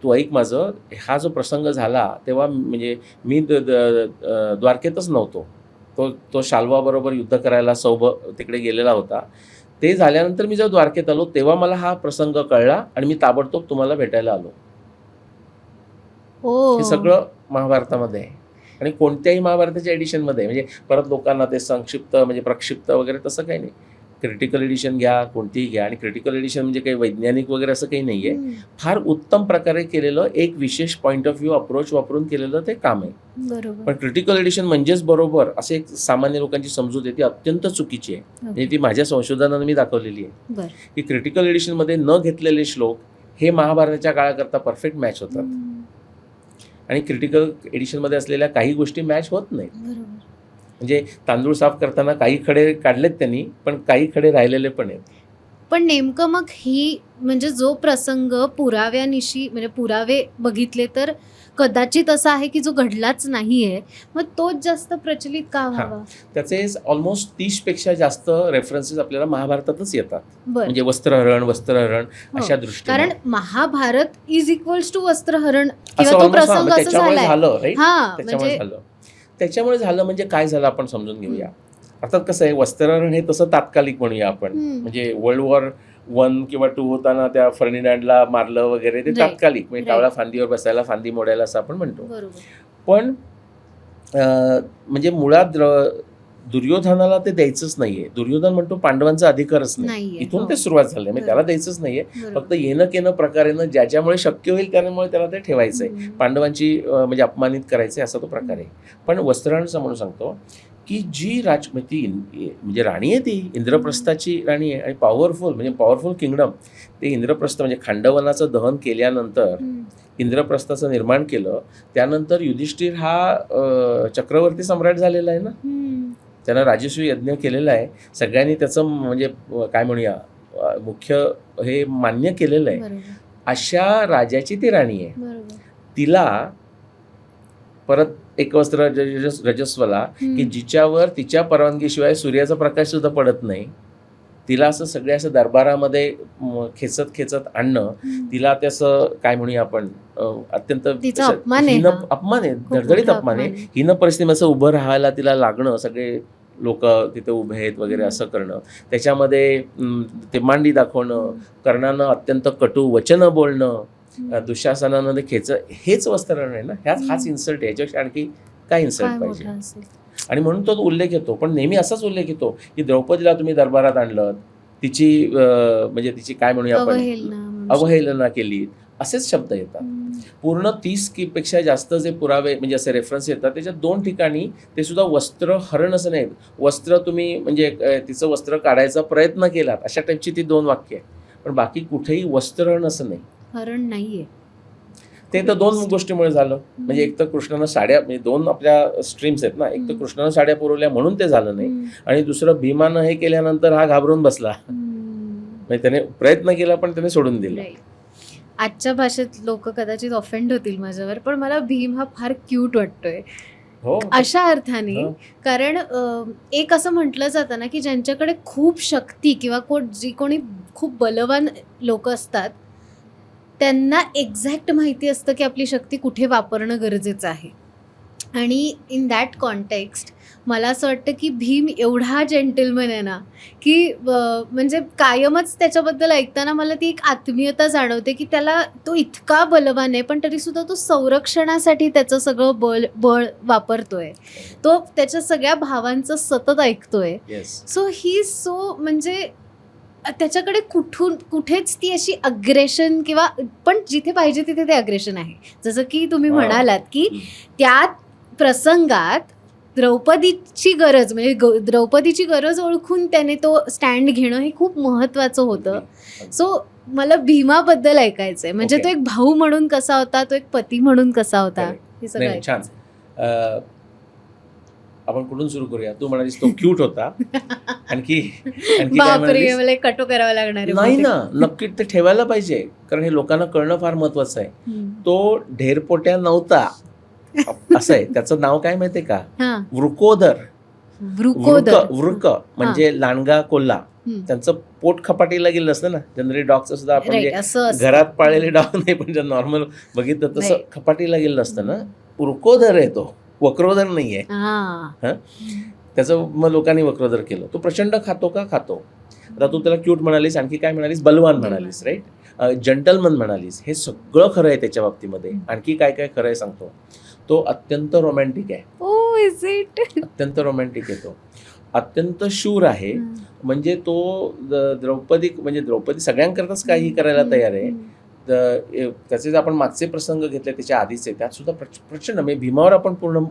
B: तू ऐक माझं, हा जो प्रसंग झाला तेव्हा म्हणजे मी द्वारकेतच नव्हतो. तो शाल्वाबरोबर युद्ध करायला तिकडे गेलेला होता. ते झाल्यानंतर मी जेव्हा द्वारकेत आलो तेव्हा मला हा प्रसंग कळला आणि मी ताबडतोब तुम्हाला भेटायला आलो.
A: हो.
B: हे सगळं महाभारतामध्ये आहे आणि कोणत्याही महाभारताच्या एडिशनमध्ये म्हणजे परत लोकांना ते संक्षिप्त म्हणजे प्रक्षिप्त वगैरे तसं काही नाही. क्रिटिकल एडिशन घ्या, कोणतीही घ्या आणि क्रिटिकल एडिशन म्हणजे काही वैज्ञानिक वगैरे असं काही नाही आहे.
A: हम्म.
B: फार उत्तम प्रकारे केलेलं एक विशेष पॉईंट ऑफ व्ह्यू अप्रोच वापरून केलेलं ते काम आहे.
A: बरोबर.
B: पण क्रिटिकल एडिशन म्हणजेच बरोबर असे एक सामान्य लोकांची समजूत आहे ती अत्यंत चुकीची आहे. म्हणजे ती माझ्या संशोधनानं मी दाखवलेली आहे
A: बरं.
B: की क्रिटिकल एडिशनमध्ये न घेतलेले श्लोक हे महाभारताच्या काळाकरता परफेक्ट मॅच होतात आणि क्रिटिकल एडिशनमध्ये असलेल्या काही गोष्टी मॅच होत नाहीत.
A: बरोबर.
B: म्हणजे तांदूळ साफ करताना काही खडे काढलेत त्यांनी, पण काही खडे राहिलेले पण आहेत.
A: पण नेमकं मग ही म्हणजे जो प्रसंग पुराव्यानिशी म्हणजे पुरावे बघितले तर कदाचित असा आहे की जो घडलाच नाहीये, मग तोच जास्त प्रचलित का व्हावा?
B: त्याचे ऑलमोस्ट 30पेक्षा जास्त रेफरन्सेस आपल्याला महाभारतातच येतात.
A: बरं.
B: म्हणजे वस्त्रहरण
A: हो.
B: अशा दृष्टीने.
A: कारण महाभारत इज इक्वल्स टू वस्त्रहरण किंवा
B: असं
A: तो
B: almost
A: प्रसंग असं
B: त्याच्यामुळे
A: झालाय.
B: झालं राईट.
A: हा
B: त्याच्यामुळे झालं म्हणजे काय झालं आपण समजून घेऊया. अर्थात कसं आहे, वस्त्रहरण हे तसं तात्कालिक म्हणूया आपण. म्हणजे वर्ल्ड वॉर 1 किंवा 2 होताना त्या फर्डिनांडला मारलं वगैरे ते
A: Right.
B: तात्कालिक म्हणजे
A: Right.
B: कावळा फांदीवर बसायला फांदी मोडायला असं आपण म्हणतो.
A: बरोबर.
B: पण म्हणजे मुळात दुर्योधनाला ते द्यायचंच नाहीये. दुर्योधन म्हणतो पांडवांचा अधिकारच नाही.
A: नाहीये.
B: इथून
A: हो.
B: ते सुरुवात झाली म्हणजे त्याला द्यायचंच नाहीये.
A: बरोबर.
B: फक्त येणं केनं प्रकारेनं ज्याच्यामुळे शक्य होईल त्यामुळे त्याला ते ठेवायचंय. पांडवांची म्हणजे अपमानित करायचे असा तो प्रकार आहे. पण वस्त्रहरणचं म्हणून सांगतो की जी म्हणजे राणी आहे ती इंद्रप्रस्थाची राणी आहे आणि पॉवरफुल किंगडम. ते इंद्रप्रस्थ म्हणजे खांडवनाचं दहन केल्यानंतर इंद्रप्रस्थाचं निर्माण केलं. त्यानंतर युधिष्ठिर हा चक्रवर्ती सम्राट झालेला आहे ना. त्यानं राजस्वी यज्ञ केलेला आहे. सगळ्यांनी त्याचं म्हणजे काय म्हणूया मुख्य हे मान्य केलेलं आहे.
A: बरोबर.
B: अशा राजाची ती राणी आहे.
A: बरोबर.
B: तिला परत एक वस्त्र रजस्वला की जिच्यावर तिच्या परवानगीशिवाय सूर्याचा प्रकाश सुद्धा पडत नाही. तिला असं सगळ्या असं दरबारामध्ये खेचत आणणं, तिला त्याचं काय म्हणूया आपण अत्यंत
A: अपमान आहे,
B: धडधडीत अपमान आहे. हिनं परिस्थितीमध्ये असं उभं राहायला तिला लागणं, सगळे लोक तिथे उभे आहेत वगैरे असं करणं, त्याच्यामध्ये ते मांडी दाखवणं, कर्णानं अत्यंत कटू वचनं बोलणं, दुःशासनानं ते हेच वस्त्रहरण आहे ना. हाच इन्सल्ट आहे. याच्यापेक्षा आणखी काय इन्सल्ट पाहिजे. आणि म्हणून तो उल्लेख येतो. पण नेहमी असाच उल्लेख येतो की द्रौपदीला तुम्ही दरबारात आणलं, तिची काय म्हणूया आपण अवहेलना केली, असेच शब्द येतात. पूर्ण 30पेक्षा जास्त जे पुरावे म्हणजे असे रेफरन्स येतात त्याच्यात 2 ठिकाणी ते सुद्धा वस्त्रहरण असं नाही. वस्त्र तुम्ही म्हणजे तिचं वस्त्र काढायचा प्रयत्न केलात अशा टाईपची ती 2 वाक्य आहे. पण बाकी कुठेही वस्त्रहरण असं नाही.
A: हरण नाहीये.
B: ते तर 2 गोष्टीमुळे झालं. म्हणजे एक तर कृष्णानं साड्या म्हणजे 2 आपल्या स्ट्रीम्स आहेत ना. एक तर कृष्णानं साड्या पुरवल्या म्हणून ते झालं नाही आणि दुसरं भीमानं हे केल्यानंतर हा घाबरून बसला. म्हणजे त्याने प्रयत्न केला पण त्याने सोडून दिला.
A: आजच्या भाषेत लोक कदाचित ऑफेंड होतील माझ्यावर, पण मला भीम हा फार क्यूट वाटतोय.
B: हो.
A: अशा अर्थाने कारण एक असं म्हटलं जातं ना की ज्यांच्याकडे खूप शक्ती किंवा कोणी खूप बलवान लोक असतात त्यांना एक्झॅक्ट माहिती असतं की आपली शक्ती कुठे वापरणं गरजेचं आहे. आणि इन दॅट कॉन्टेक्स्ट मला असं वाटतं की भीम एवढा जेंटलमन आहे ना की म्हणजे कायमच त्याच्याबद्दल ऐकताना मला ती एक आत्मीयता जाणवते की तो इतका बलवान आहे पण तरीसुद्धा तो संरक्षणासाठी त्याचं सगळं बळ वापरतोय. तो त्याच्या सगळ्या भावांचं सतत ऐकतोय. सो म्हणजे त्याच्याकडे कुठेच ती अशी अग्रेशन किंवा पण जिथे पाहिजे तिथे ते अग्रेशन आहे. जसं की तुम्ही म्हणालात की त्या प्रसंगात द्रौपदीची गरज ओळखून त्याने तो स्टँड घेणं हे खूप महत्वाचं होतं. सो मला भीमाबद्दल ऐकायचंय. म्हणजे तो एक भाऊ म्हणून कसा होता, तो एक पती म्हणून कसा होता, हे सगळं
B: छान. आपण कुठून सुरू करूया? तू म्हणालीस तो क्यूट होता. आणखी
A: बापरे, मला कटो करावं लागणार
B: नाही ना. नक्की ते ठेवायला पाहिजे कारण हे लोकांना कळणं फार महत्वाचं आहे. तो ढेरपोट्या नव्हता असं आहे. त्याचं नाव काय माहितीये का? वृकोदर.
A: वृकोदर.
B: वृक म्हणजे लांडगा कोल्हा, त्यांचं पोट खपाटीला गेलं असतं ना. जनरली डॉगचं सुद्धा आपण
A: Right,
B: जे
A: असं असतं.
B: घरात पाळलेले डॉग नाही, पण जे नॉर्मल बघितलं तसं
A: Right.
B: खपाटीला गेलं असतं ना. वृकोदर आहे तो, वक्रोदर नाही आहे.
A: हा.
B: त्याचं मग लोकांनी वक्रोदर केलं. तो प्रचंड खातो का? खातो. आता तू त्याला क्यूट म्हणालीस, आणखी काय म्हणालीस? बलवान म्हणालीस, राईट. जंटलमन म्हणालीस. हे सगळं खरं आहे त्याच्या बाबतीमध्ये. आणखी काय काय खरं आहे सांगतो. तो अत्यंत रोमॅन्टिक आहे.
A: Oh, is it?
B: अत्यंत रोमॅन्टिक आहे तो. अत्यंत शूर आहे. म्हणजे तो द्रौपदी सगळ्यांकरताच काही करायला तयार आहे. त्याचे जे आपण मागचे प्रसंग घेतले त्याच्या आधीचे, त्यात सुद्धा प्रचंड म्हणजे भीमावर आपण पूर्ण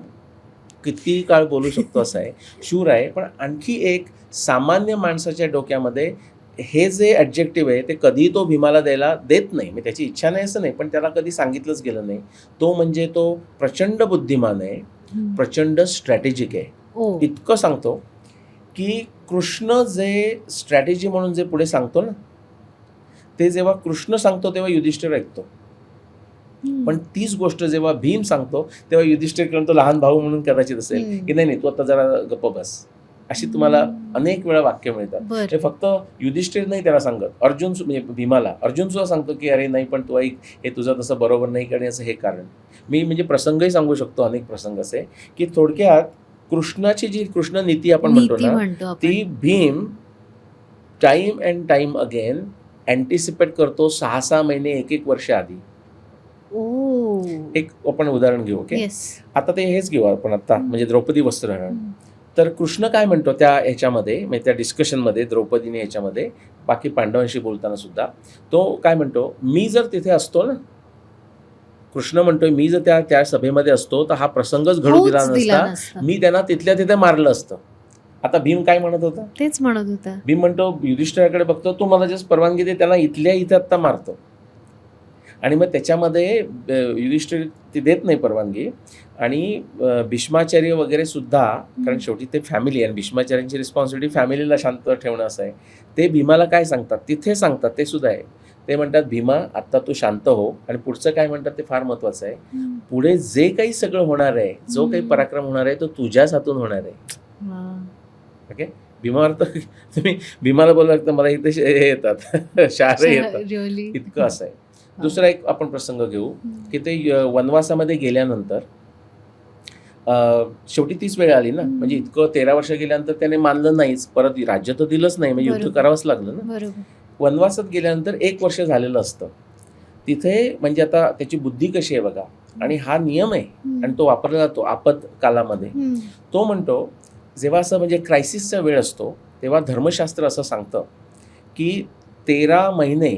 B: किती काळ बोलू शकतो असं आहे. शूर आहे. पण आणखी एक सामान्य माणसाच्या डोक्यामध्ये हे जे ॲडजेक्टिव्ह आहे ते कधी तो भीमाला द्यायला देत नाही. म्हणजे त्याची इच्छा नाही असं नाही, पण त्याला कधी सांगितलंच गेलं नाही. तो म्हणजे तो प्रचंड बुद्धिमान आहे, प्रचंड स्ट्रॅटेजिक आहे. इतकं सांगतो की कृष्ण जे स्ट्रॅटेजी म्हणून जे पुढे सांगतो ना, ते जेव्हा कृष्ण सांगतो तेव्हा युधिष्ठिर ऐकतो. पण तीच गोष्ट जेव्हा भीम सांगतो तेव्हा युधिष्ठिर तो लहान भाऊ म्हणून कदाचित असेल की नाही तू आता जरा गप्प बस. अशी तुम्हाला अनेक वेळा वाक्य मिळतात. हे फक्त युधिष्ठिर नाही त्याला सांगत, अर्जुन म्हणजे भीमाला अर्जुन सुद्धा सांगतो की अरे नाही पण तू ऐक, हे तुझं तसं बरोबर नाही करण्याचं हे कारण. मी म्हणजे प्रसंगही सांगू शकतो, अनेक प्रसंग असे की थोडक्यात कृष्णाची जी कृष्ण नीती आपण म्हणतो ना, ती Bhim time and time again anticipate करतो 6-6 महिने 1-1 वर्ष आधी. एक आपण उदाहरण घेऊ. ओके, आता ते हेच घेऊ आपण आता, म्हणजे द्रौपदी वस्त्रहरण. तर कृष्ण काय म्हणतो त्या ह्याच्यामध्ये, म्हणजे त्या डिस्कशनमध्ये द्रौपदीने ह्याच्यामध्ये बाकी पांडवांशी बोलताना सुद्धा तो काय म्हणतो, मी जर तिथे असतो ना, कृष्ण म्हणतोय मी जर त्या सभेमध्ये असतो तर हा प्रसंगच घडू दिला नसता, मी त्यांना तिथल्या तिथे मारलं असतं. आता भीम काय म्हणत होता?
A: तेच म्हणत होता.
B: भीम म्हणतो युधिष्ठिराकडे बघतो, तू मला जस्ट परवानगी दे, त्यांना इथल्या इथे आत्ता मारतो. आणि मग त्याच्यामध्ये युधिष्ठिर ती देत नाही परवानगी. आणि भीष्माचार्य वगैरे सुद्धा, कारण शेवटी ते फॅमिली आणि भीष्माचार्यांची रिस्पॉन्सिबिलिटी फॅमिलीला शांत ठेवणं असं आहे. ते भीमाला काय सांगतात तिथे सांगतात ते सुद्धा आहे. ते म्हणतात भीमा आत्ता तू शांत हो. आणि पुढचं काय म्हणतात ते फार महत्वाचं आहे. पुढे जे काही सगळं होणार आहे, जो काही पराक्रम होणार आहे तो तुझ्याच हातून होणार आहे. ओके, भीमावर तर तुम्ही भीमाला बोलू लागतं मला इथे हे येतात शार येतात, इतकं असं आहे. दुसरा एक आपण प्रसंग घेऊ की ते वनवासामध्ये गेल्यानंतर शेवटी तीच वेळ आली ना, म्हणजे इतकं 13 वर्ष गेल्यानंतर त्याने मानलं नाहीच, परत राज्य तर दिलंच नाही, म्हणजे युद्ध करावंच लागलं ना. वनवासात गेल्यानंतर 1 वर्ष झालेलं असतं तिथे. म्हणजे आता त्याची बुद्धी कशी आहे बघा, आणि हा नियम आहे आणि तो वापरला जातो आपत्कालामध्ये. तो म्हणतो जेव्हा असं म्हणजे क्रायसिसचा वेळ असतो तेव्हा धर्मशास्त्र असं सांगतं की 13 महिने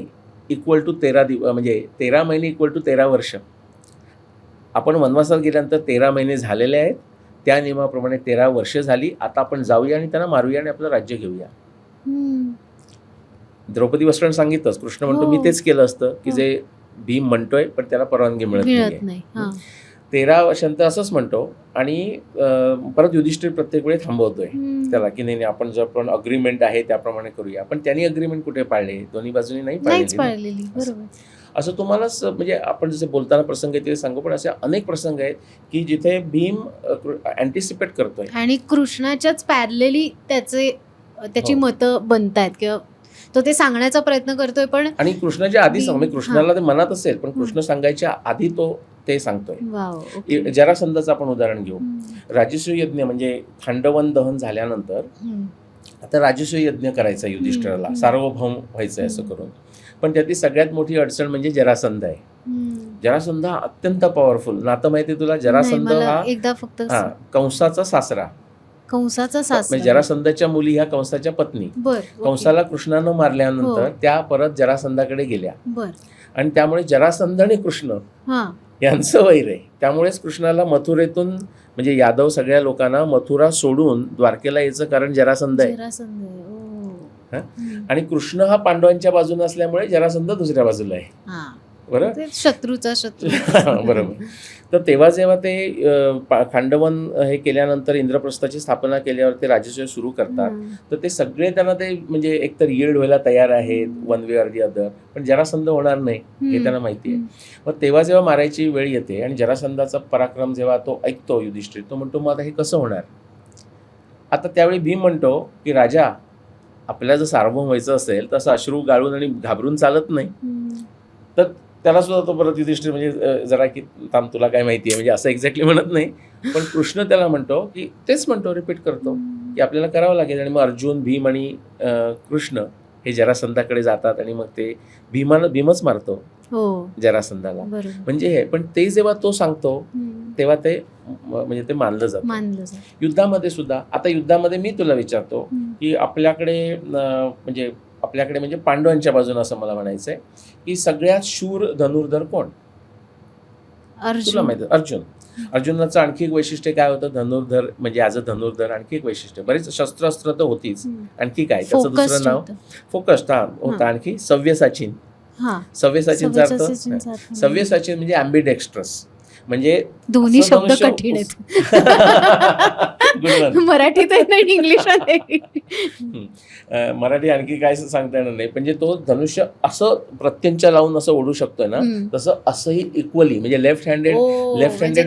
B: इक्वल टू 13 दिवस, म्हणजे 13 महिने इक्वल टू 13 वर्ष. आपण वनवासात गेल्यानंतर 13 महिने झालेले आहेत, त्या नियमाप्रमाणे 13 वर्ष झाली. आता आपण जाऊया आणि त्यांना मारूया आणि आपलं राज्य घेऊया. द्रौपदी वस्त्रण सांगितलंच, कृष्ण म्हणतो मी तेच केलं असतं की जे भीम म्हणतोय, पण त्याला परवानगी मिळत नाही. 13 वर्षांतर असंच म्हणतो. आणि परत युधिष्ठिर प्रत्येक वेळी थांबवतोय त्याला की नाही आपण जो आपण अग्रीमेंट आहे त्याप्रमाणे करूया. पण त्यांनी अग्रीमेंट कुठे पाळले? दोन्ही बाजूनी नाही पाळलेली. असं तुम्हालाच म्हणजे आपण जसे बोलताना प्रसंग येते सांगू, पण असे अनेक प्रसंग आहेत की जिथे भीम अँटिसिपेट करतोय
A: आणि कृष्णाच्याच पॅरलेली त्याची मतं बनतायत किंवा तो ते सांगण्याचा प्रयत्न करतोय. पण
B: आणि कृष्णाच्या आधी कृष्णाला ते मनात असेल, पण कृष्ण सांगायच्या आधी तो ते सांगतोय. जरासंधाचं आपण उदाहरण घेऊ. राजसूय यज्ञ म्हणजे खांडवन दहन झाल्यानंतर आता राजसूय यज्ञ करायचा युधिष्ठिराला, सार्वभौम व्हायचंय असं करून. पण त्यातली सगळ्यात मोठी अडचण म्हणजे जरासंध आहे. जरासंध हा अत्यंत पॉवरफुल. नातं माहिती तुला? जरासंध हा कंसाचा सासरा. म्हणजे जरासंधाच्या मुली ह्या कंसाच्या पत्नी. कंसाला कृष्णानं मारल्यानंतर त्या परत जरासंधाकडे गेल्या आणि त्यामुळे जरासंध आणि कृष्ण यांचं वैर आहे. त्यामुळेच कृष्णाला मथुरेतून म्हणजे यादव सगळ्या लोकांना मथुरा सोडून द्वारकेला यायचं कारण जरासंध आहे. आणि कृष्ण हा पांडवांच्या बाजूने असल्यामुळे जरासंध दुसऱ्या बाजूला आहे. बरोबर,
A: शत्रूचा शत्रू.
B: बरोबर. तर तेव्हा जेव्हा ते खांडवन हे केल्यानंतर इंद्रप्रस्थाची स्थापना केल्यावर ते राजसूय सुरू करतात, तर ते सगळे त्यांना ते म्हणजे एकतर यील्ड व्हायला तयार आहेत one way or the other, पण जरासंध होणार नाही हे त्यांना माहिती आहे. मग तेव्हा जेव्हा मारायची वेळ येते आणि जरासंधाचा पराक्रम जेव्हा तो ऐकतो युधिष्ठिर, तो म्हणतो मग आता हे कसं होणार? आता त्यावेळी भीम म्हणतो की राजा, आपल्याला जर सार्वभौम व्हायचं असेल तसं अश्रू गाळून आणि घाबरून चालत नाही. तर त्याला सुद्धा तो परत युधिष्ठिर म्हणजे जरा की थांब, तुला काय माहिती आहे, म्हणजे असं एक्झॅक्टली म्हणत नाही, पण कृष्ण त्याला म्हणतो की तेच म्हणतो, रिपीट करतो की आपल्याला करावं लागेल. आणि मग अर्जुन, भीम आणि कृष्ण हे जरासंधाकडे जातात आणि मग ते भीमच मारतो जरासंधाला. म्हणजे हे, पण ते जेव्हा तो सांगतो तेव्हा ते म्हणजे ते मानलं जातं. युद्धामध्ये सुद्धा, आता युद्धामध्ये मी तुला विचारतो की आपल्याकडे म्हणजे पांडवांच्या बाजूने असं मला म्हणायचंय की सगळ्यात शूर धनुर्धर कोण? तुला माहिती? अर्जुन. अर्जुनाचं आणखी एक वैशिष्ट्य काय होतं? धनुर्धर म्हणजे ॲज अ धनुर्धर आणखी एक वैशिष्ट्य, बरेच शस्त्रास्त्र तर होतीच, आणखी काय त्याचं दुसरं नाव? फोकस्ड होता. आणखी सव्यसाचीन. सव्यसाचीनचा अर्थ, सव्यसाचीन म्हणजे ॲम्बिडेक्स्ट्रस, म्हणजे
A: दोन्ही शब्द कठीण आहेत. मराठीत नाही, इंग्लिश.
B: मराठी आणखी काय सांगता येणार नाही. म्हणजे तो धनुष्य असं प्रत्यंच्या लावून असं ओढू शकतोय ना, तसं असंही इक्वली, म्हणजे लेफ्ट हँडेड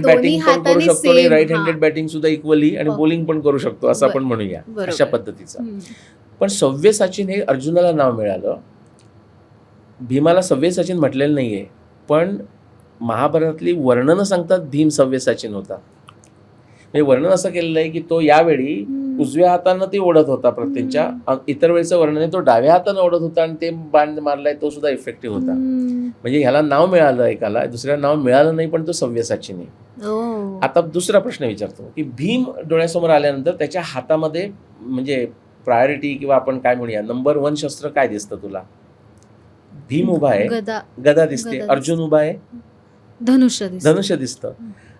B: बॅटिंग पण करू शकतो आणि राईट हँडेड बॅटिंग सुद्धा इक्वली, आणि बॉलिंग पण करू शकतो, असं आपण म्हणूया, अशा पद्धतीचं. पण सव्यसाचीन हे अर्जुनाला नाव मिळालं. भीमाला सव्यसाचीन म्हटलेलं नाहीये, पण महाभारतातली वर्णनं सांगतात भीम सव्यसाचीन होता. म्हणजे वर्णन असं केलेलं आहे की तो यावेळी उजव्या हातानं ती ओढत होता प्रत्यंच्या, इतर वेळेचं वर्णन आहे तो डाव्या हातानं ओढत होता आणि ते बाण मारलाय तो सुद्धा इफेक्टिव्ह होता. म्हणजे ह्याला नाव मिळालं एकाला, दुसऱ्या नाव मिळालं नाही, पण तो सव्यसाचीन आहे. आता दुसरा प्रश्न विचारतो की भीम डोळ्यासमोर आल्यानंतर त्याच्या हातामध्ये म्हणजे प्रायोरिटी किंवा आपण काय म्हणूया नंबर 1 शस्त्र काय दिसतं तुला? भीम उभा आहे, गदा दिसते. अर्जुन उभा आहे, धनुष्य दिसतं.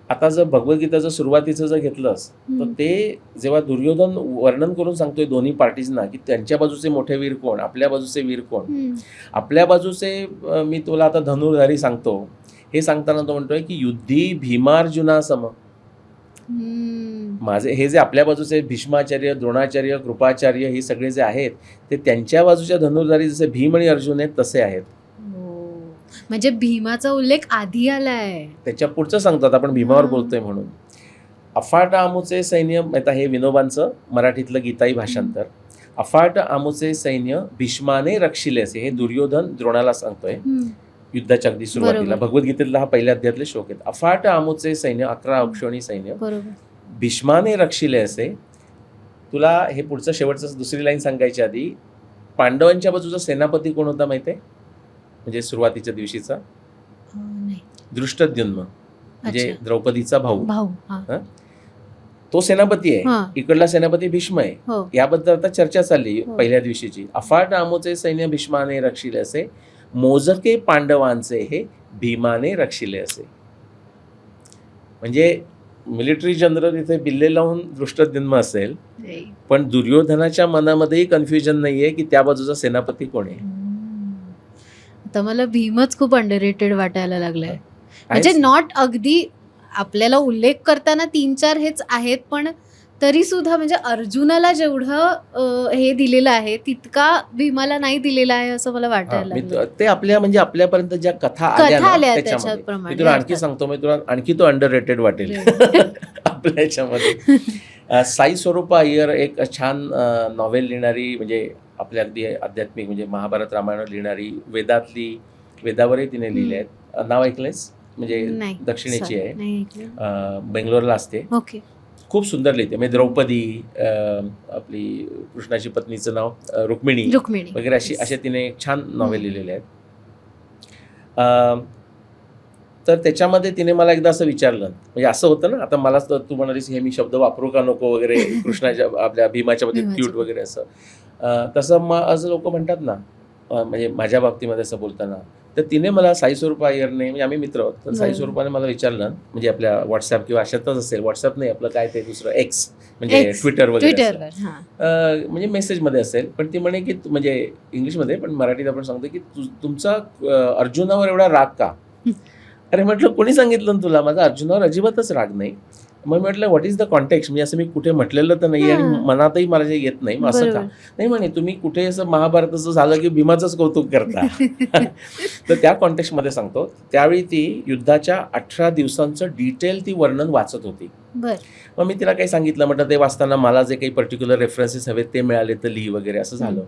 B: आता जर भगवद्गीताचं सुरुवातीचं जर घेतलंस तर ते जेव्हा दुर्योधन वर्णन करून सांगतोय दोन्ही पार्टीजना की त्यांच्या बाजूचे मोठे वीर कोण, आपल्या बाजूचे वीर कोण, आपल्या बाजूचे मी तुला आता धनुर्धारी सांगतो, हे सांगताना तो म्हणतोय की युद्धी भीमार्जुना सम. माझे हे जे आपल्या बाजूचे भीष्माचार्य, द्रोणाचार्य, कृपाचार्य हे सगळे जे आहेत ते त्यांच्या बाजूच्या धनुर्धारी जसे भीम आणि अर्जुन आहेत तसे आहेत.
A: म्हणजे भीमाचा उल्लेख आधी आलाय,
B: त्याच्या पुढचं सांगतात, आपण भीमावर बोलतोय म्हणून. अफाट आमुचे सैन्य, आता हे विनोबांचं मराठीतलं गीताई भाषांतर. अफाट आमुचे सैन्य भीष्माने रक्षिले असे, हे दुर्योधन द्रोणाला सांगतोय युद्धाच्या अगदी सुरुवातीला. भगवद्गीतेतला हा पहिल्या अध्यायातले श्लोक आहेत. अफाट आमुचे सैन्य, 11 अक्षोणी सैन्य भीष्माने रक्षिले असे. तुला हे पुढचं शेवटचं दुसरी लाईन सांगायच्या आधी, पांडवांच्या बाजूचा सेनापती कोण होता माहिती आहे? म्हणजे सुरुवातीच्या दिवशीचा दृष्टद्युम्न, म्हणजे द्रौपदीचा भाऊ. तो सेनापती आहे, इकडला सेनापती भीष्म आहे. याबद्दल आता चर्चा चालली पहिल्या दिवशीची. अफाट आमोचे सैन्य भीष्माने रक्षिले असे, मोजके पांडवांचे हे भीमाने रक्षिले असे. म्हणजे मिलिटरी जनरल इथे बिल्ले लावून दृष्टद्युम्न असेल, पण दुर्योधनाच्या मनामध्येही कन्फ्युजन नाहीये की त्या बाजूचा सेनापती कोण आहे.
A: आता मला भीमच खूप अंडररेटेड वाटायला लागलाय. म्हणजे नॉट अगदी आपल्याला उल्लेख करताना 3-4 हेच आहेत, पण तरी सुद्धा म्हणजे अर्जुनाला जेवढं हे दिलेलं आहे तितका भीमाला नाही दिलेला आहे असं मला वाटायला लागलं.
B: ते आपल्या म्हणजे आपल्यापर्यंत ज्या कथा आल्या त्याच्याप्रमाणे तुला आणखी सांगतो, मी तुला आणखी तो अंडररेटेड वाटेल आपल्या याच्यामध्ये. साई स्वरूपा अय्यर एक छान नॉव्हेल लिहिणारी, म्हणजे आपल्या अगदी आध्यात्मिक म्हणजे महाभारत रामायण लिहिणारी, वेदावरही तिने लिहिले आहेत. नाव ऐकलंयस? म्हणजे दक्षिणेची आहे, बेंगलोरला असते. खूप सुंदर लिहिते. म्हणजे द्रौपदी, आपली कृष्णाची पत्नीचं नाव रुक्मिणी वगैरे असे तिने छान नॉव्हेल लिहिलेले आहेत. तर त्याच्यामध्ये तिने मला एकदा असं विचारलं, म्हणजे असं होतं ना, आता मला तू म्हणालीस हे मी शब्द वापरू का नको वगैरे, कृष्णाच्या आपल्या भीमाच्या मध्ये क्यूट वगैरे असं, तसं असं लोक म्हणतात ना, म्हणजे माझ्या बाबतीमध्ये असं बोलताना. तर तिने मला साई स्वरूपा अय्यरने, म्हणजे आम्ही मित्र आहोत, तर साई स्वरूपाने मला विचारलं, म्हणजे आपल्या व्हॉट्सअप किंवा अशातच असेल, व्हॉट्सअप नाही आपलं काय ते दुसरं एक्स म्हणजे ट्विटर वगैरे, म्हणजे मेसेजमध्ये असेल, पण ती म्हणे की म्हणजे इंग्लिशमध्ये, पण मराठीत आपण सांगतो की तुमचा अर्जुनावर एवढा राग का? अरे म्हटलं कोणी सांगितलं तुला? माझा अर्जुनावर अजिबातच राग नाही. मग म्हटलं व्हॉट इज द कॉन्टेक्स्ट, म्हणजे असं मी कुठे म्हटलेलं तर नाही आणि मनातही मला जे येत नाही, मग असं का नाही म्हणे तुम्ही कुठे असं महाभारताचं झालं की भीमाचंच कौतुक करता. तर त्या कॉन्टेक्स्टमध्ये सांगतो, त्यावेळी ती युद्धाच्या 18 दिवसांचं डिटेल ती वर्णन वाचत होती. मग मी तिला काही सांगितलं, म्हटलं ते वाचताना मला जे काही पर्टिक्युलर रेफरन्सेस हवेत ते मिळाले तर लिही वगैरे असं झालं.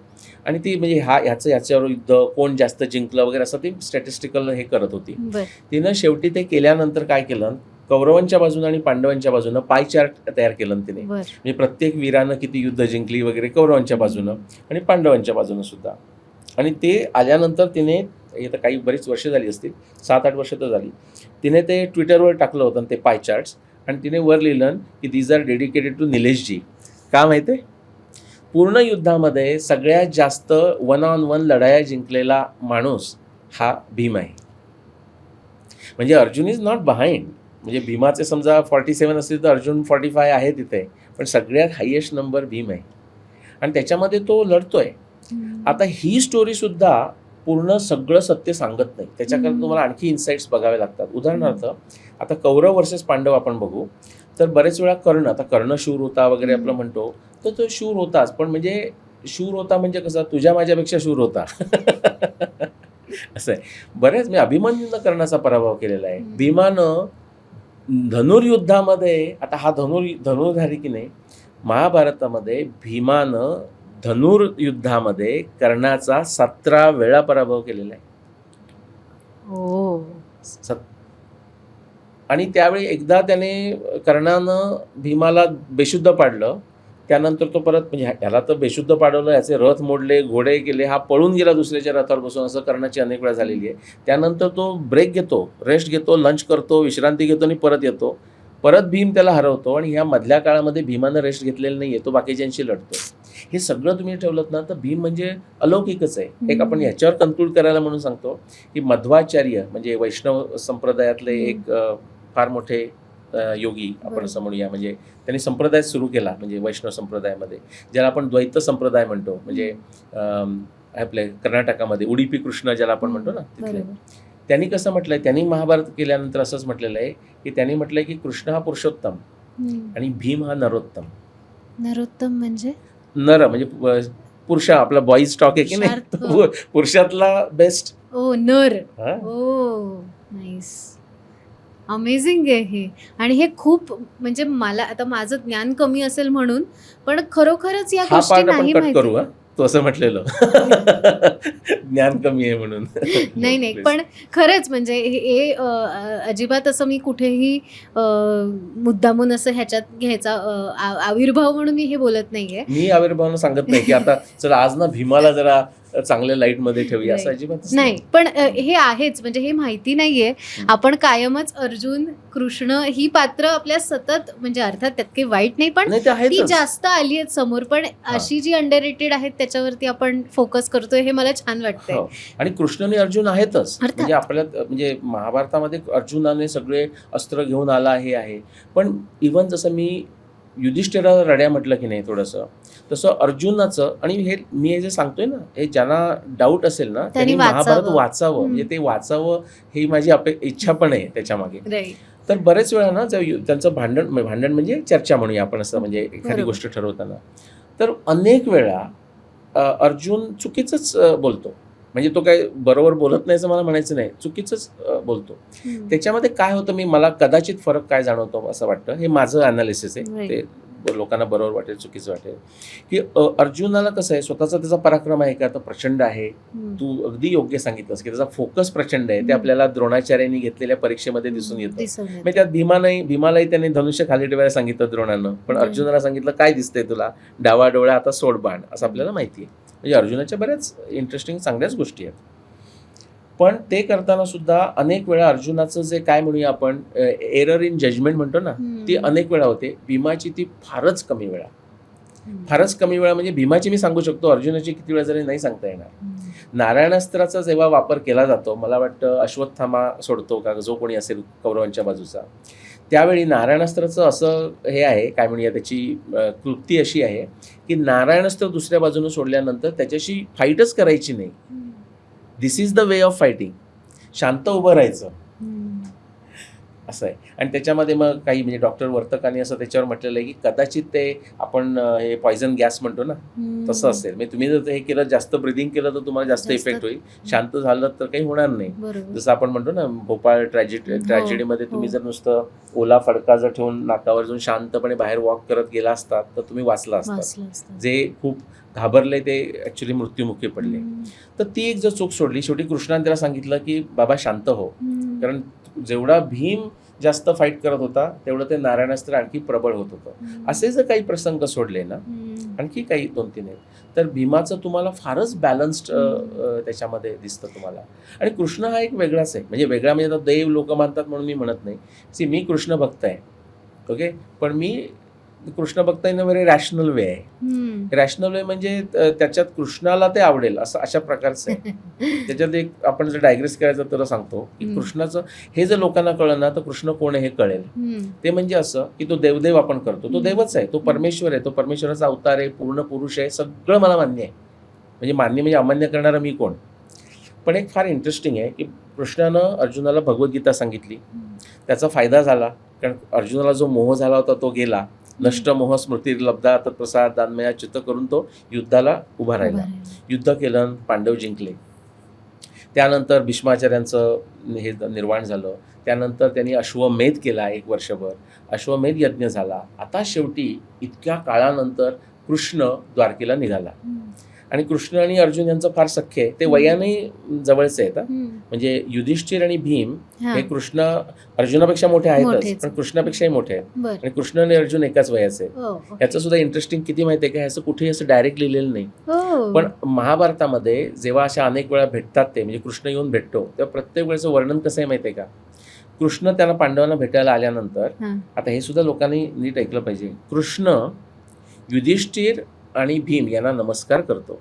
B: आणि ती म्हणजे ह्याच्यावर युद्ध कोण जास्त जिंकलं वगैरे असं ती स्टॅटिस्टिकल हे करत होती. तिनं शेवटी ते केल्यानंतर काय केलं, कौरवांच्या बाजूनं आणि पांडवांच्या बाजूनं पाय चार्ट तयार केलं तिने, म्हणजे प्रत्येक वीरानं किती युद्ध जिंकली वगैरे कौरवांच्या बाजूनं आणि पांडवांच्या बाजूनं सुद्धा. आणि ते आल्यानंतर तिने, आता काही बरीच वर्ष झाली असतील, 7-8 वर्ष तर झाली, तिने ते ट्विटरवर टाकलं होतं ते पाय चार्ट्स. आणि तिने वर लिहिलं की these R dedicated to Nileshji. का माहिती आहे, पूर्ण युद्धामध्ये सगळ्यात जास्त 1-on-1 लढाया जिंकलेला माणूस हा भीम आहे. म्हणजे अर्जुन इज नॉट बिहाइंड, म्हणजे भीमाचे समजा 47 असतील तर अर्जुन 45 आहे तिथे, पण सगळ्यात हायेस्ट नंबर भीम आहे आणि त्याच्यामध्ये तो लढतोय. आता ही स्टोरी सुद्धा पूर्ण सगळं सत्य सांगत नाही, त्याच्याकरता तुम्हाला आणखी इन्साइट्स बघावे लागतात. उदाहरणार्थ आता कौरव वर्सेस पांडव आपण बघू तर बरेच वेळा कर्ण शूर होता वगैरे आपलं म्हणतो, तर तो शूर होताच, पण म्हणजे शूर होता म्हणजे कसा, तुझ्या माझ्यापेक्षा शूर होता असं आहे. बरेच मी अभिमन्यूनं कर्णाचा पराभव केलेला आहे. भीमानं धनुर्युद्धामध्ये, आता हा धनुर्धारी की नाही, महाभारतामध्ये भीमानं धनुर्युद्धामध्ये कर्णाचा 17 वेळा पराभव केलेला आहे. आणि त्यावेळी एकदा त्याने कर्णानं भीमाला बेशुद्ध पाडलं, त्यानंतर तो परत, म्हणजे ह्याला तर बेशुद्ध पाडवलं, याचे रथ मोडले, घोडे केले, हा पळून गेला दुसऱ्याच्या रथावर बसून, असं कर्णाची अनेक वेळा झालेली आहे. त्यानंतर तो ब्रेक घेतो, रेस्ट घेतो, लंच करतो, विश्रांती घेतो आणि परत येतो, परत भीम त्याला हरवतो. आणि ह्या मधल्या काळामध्ये भीमानं रेस्ट घेतलेलं नाही आहे, तो बाकीच्यांशी लढतो. हे सगळं तुम्ही ठेवलं ना तर भीम म्हणजे अलौकिकच आहे. एक आपण ह्याच्यावर कन्क्लूड करायला म्हणून सांगतो की मध्वाचार्य म्हणजे वैष्णव संप्रदायातले एक फार मोठे योगी आपण असं म्हणूया, म्हणजे त्यांनी संप्रदाय सुरू केला, म्हणजे वैष्णव संप्रदायामध्ये ज्याला आपण द्वैत संप्रदाय म्हणतो, म्हणजे आपल्या कर्नाटकामध्ये उडुपी कृष्ण ज्याला आपण म्हणतो ना, तिथले. त्यांनी कसं म्हटलंय, त्यांनी महाभारत केल्यानंतर असंच म्हटलेलं आहे की त्यांनी म्हटलंय की कृष्ण हा पुरुषोत्तम आणि भीम हा नरोत्तम.
A: नरोत्तम म्हणजे
B: नर म्हणजे पुरुष, आपला बॉईज स्टॉक आहे की नाही, पुरुषातला बेस्ट.
A: ओ नर. ओ नाईस, अमेझिंग आहे हे. आणि हे खूप, म्हणजे मला आता माझं ज्ञान कमी असेल म्हणून, पण खरोखरच या गोष्टी नाही माहिती.
B: करू तो असं म्हटलेलं ज्ञान कमी आहे म्हणून
A: नाही, पण खरंच म्हणजे हे अजिबात असं मी कुठेही मुद्दामून असं ह्याच्यात घ्यायचा आविर्भाव म्हणून मी हे बोलत नाहीये.
B: मी आविर्भाव सांगत नाही की आता चला आज ना भीमाला जरा चांगल्या लाईट मध्ये ठेवूया, असं अजिबात नाही.
A: पण हे आहेच, म्हणजे हे माहिती नाहीये. आपण कायमच अर्जुन, कृष्ण ही पात्र आपल्या सतत, म्हणजे अर्थात त्यात काही वाईट नाही, पण ती जास्त आली आहेत समोर, पण अशी जी अंडररेटेड आहेत त्याच्यावरती आपण फोकस करतोय, हे मला छान वाटतंय.
B: आणि कृष्ण आणि अर्जुन आहेतच, म्हणजे आपल्या म्हणजे महाभारतामध्ये अर्जुनाने सगळे अस्त्र घेऊन आला हे आहे. पण इव्हन जसं मी युधिष्ठिरा रड्या म्हटलं की नाही थोडंसं, तसं अर्जुनाचं, आणि हे मी हे जे सांगतोय ना, हे ज्यांना डाऊट असेल ना त्यांनी महाभारत वाचावं, म्हणजे ते वाचावं ही माझी इच्छा पण आहे त्याच्यामागे. तर बरेच वेळा ना त्यांचं भांडण म्हणजे चर्चा म्हणूया आपण असं, म्हणजे एखादी गोष्ट ठरवताना, तर अनेक वेळा अर्जुन चुकीचंच बोलतो, म्हणजे तो काय बरोबर बोलत नाही असं मला म्हणायचं नाही, चुकीचंच बोलतो. त्याच्यामध्ये काय होतं, मला कदाचित फरक काय जाणवतो असं वाटतं, हे माझं अनालिसिस आहे, ते लोकांना बरोबर वाटेल चुकीचं वाटेल, की अर्जुनाला कसं आहे, स्वतःचा त्याचा पराक्रम आहे का तर प्रचंड आहे. तू अगदी योग्य सांगितलंस की त्याचा फोकस प्रचंड आहे, ते आपल्याला द्रोणाचार्यांनी घेतलेल्या परीक्षेमध्ये दिसून येतं. म्हणजे त्यात भीमालाही त्यांनी धनुष्य खाली ठेवायला सांगितलं द्रोणानं, पण अर्जुनाला सांगितलं काय दिसतंय तुला, डावा डोळा आता सोड बाण, असं आपल्याला माहिती आहे. म्हणजे अर्जुनाच्या बऱ्याच इंटरेस्टिंग चांगल्याच गोष्टी आहेत. पण ते करताना सुद्धा अनेक वेळा अर्जुनाचं जे काय म्हणूया आपण एरर इन जजमेंट म्हणतो ना, ती अनेक वेळा होते. भीमाची ती फारच कमी वेळा म्हणजे भीमाची मी सांगू शकतो, अर्जुनाची किती वेळा जरी नाही सांगता येणार. नारायणास्त्राचा जेव्हा वापर केला जातो, मला वाटतं अश्वत्थामा सोडतो का जो कोणी असेल कौरवांच्या बाजूचा, त्यावेळी नारायणास्त्राचं असं हे आहे, काय म्हणूया त्याची कृती अशी आहे की नारायणास्त्र दुसऱ्या बाजूने सोडल्यानंतर त्याच्याशी फाईटच करायची नाही. This is the way of fighting. शांत उभं राहायचं असं आहे. आणि त्याच्यामध्ये मग काही म्हणजे डॉक्टर वर्तकांनी असं त्याच्यावर म्हटलेलं आहे की कदाचित ते आपण हे पॉयझन गॅस म्हणतो ना तसं असेल. म्हणजे तुम्ही जर हे केलं, जास्त ब्रिदिंग केलं तर तुम्हाला जास्त इफेक्ट होईल, शांत झालं तर काही होणार नाही. जसं आपण म्हणतो ना भोपाळ ट्रॅजेडीमध्ये तुम्ही जर नुसतं ओला फडका जर ठेवून नाकावर जाऊन शांतपणे बाहेर वॉक करत गेला असतात तर तुम्ही वाचला असतात. जे खूप घाबरले ते ऍक्च्युली मृत्युमुखी पडले. तर ती एक जर चूक सोडली. शेवटी कृष्णाने त्याला सांगितलं की बाबा शांत हो, कारण जेवढा भीम जास्त फाईट करत होता तेवढं ते नारायणास्त्र आणखी प्रबळ होत होतं. असे जर काही प्रसंग सोडले ना, आणखी काही 2-3 आहेत, तर भीमाचं तुम्हाला फारच बॅलन्स्ड त्याच्यामध्ये दिसतं तुम्हाला. आणि कृष्ण हा एक वेगळाच आहे. म्हणजे वेगळा म्हणजे आता देव लोक मानतात म्हणून मी म्हणत नाही. मी कृष्ण भक्त आहे, ओके, पण मी कृष्ण भक्त इन अ व्हेरी रॅशनल वे आहे. रॅशनल वे म्हणजे त्याच्यात कृष्णाला ते आवडेल असं अशा प्रकारचं आहे. त्याच्यात एक आपण जर डायग्रेस करायचं तर सांगतो की कृष्णाचं हे जर लोकांना कळलं ना तर कृष्ण कोण आहे हे कळेल. ते म्हणजे असं की तो देवदेव आपण करतो, तो देवच आहे, तो परमेश्वर आहे, तो परमेश्वराचा अवतार आहे, पूर्ण पुरुष आहे, सगळं मला मान्य आहे. म्हणजे मान्य म्हणजे अमान्य करणारा मी कोण. पण एक फार इंटरेस्टिंग आहे की कृष्णानं अर्जुनाला भगवद्गीता सांगितली, त्याचा फायदा झाला, कारण अर्जुनाला जो मोह झाला होता तो गेला. नष्ट मोह स्मृती लब्धा तत्प्रसाद दानमया चित्त करून तो युद्धाला उभा राहिला. युद्ध केलं, पांडव जिंकले. त्यानंतर भीष्माचार्यांचं हे निर्वाण झालं. त्यानंतर त्यांनी अश्वमेध केला 1 वर्षभर, अश्वमेध यज्ञ झाला. आता शेवटी इतक्या काळानंतर कृष्ण द्वारकेला निघाला. आणि कृष्ण आणि अर्जुन यांचं फार सख्य आहे, ते वयाने जवळचे आहेत. म्हणजे युधिष्ठिर आणि भीम हे कृष्ण अर्जुनापेक्षा मोठे आहेतच, पण कृष्णापेक्षाही मोठे आहेत. आणि कृष्ण आणि अर्जुन एकाच वयाचे आहेत. याचं सुद्धा इंटरेस्टिंग किती माहिती आहे का, ह्याचं कुठेही असं डायरेक्ट लिहिलेलं नाही. पण महाभारतामध्ये जेव्हा अशा अनेक वेळा भेटतात ते, म्हणजे कृष्ण येऊन भेटतो, तेव्हा प्रत्येक वेळेचं वर्णन कसं आहे माहिती आहे का. कृष्ण त्यांना पांडवांना भेटायला आल्यानंतर, आता हे सुद्धा लोकांनी नीट ऐकलं पाहिजे, कृष्ण युधिष्ठिर आणि भीम यांना नमस्कार करतो,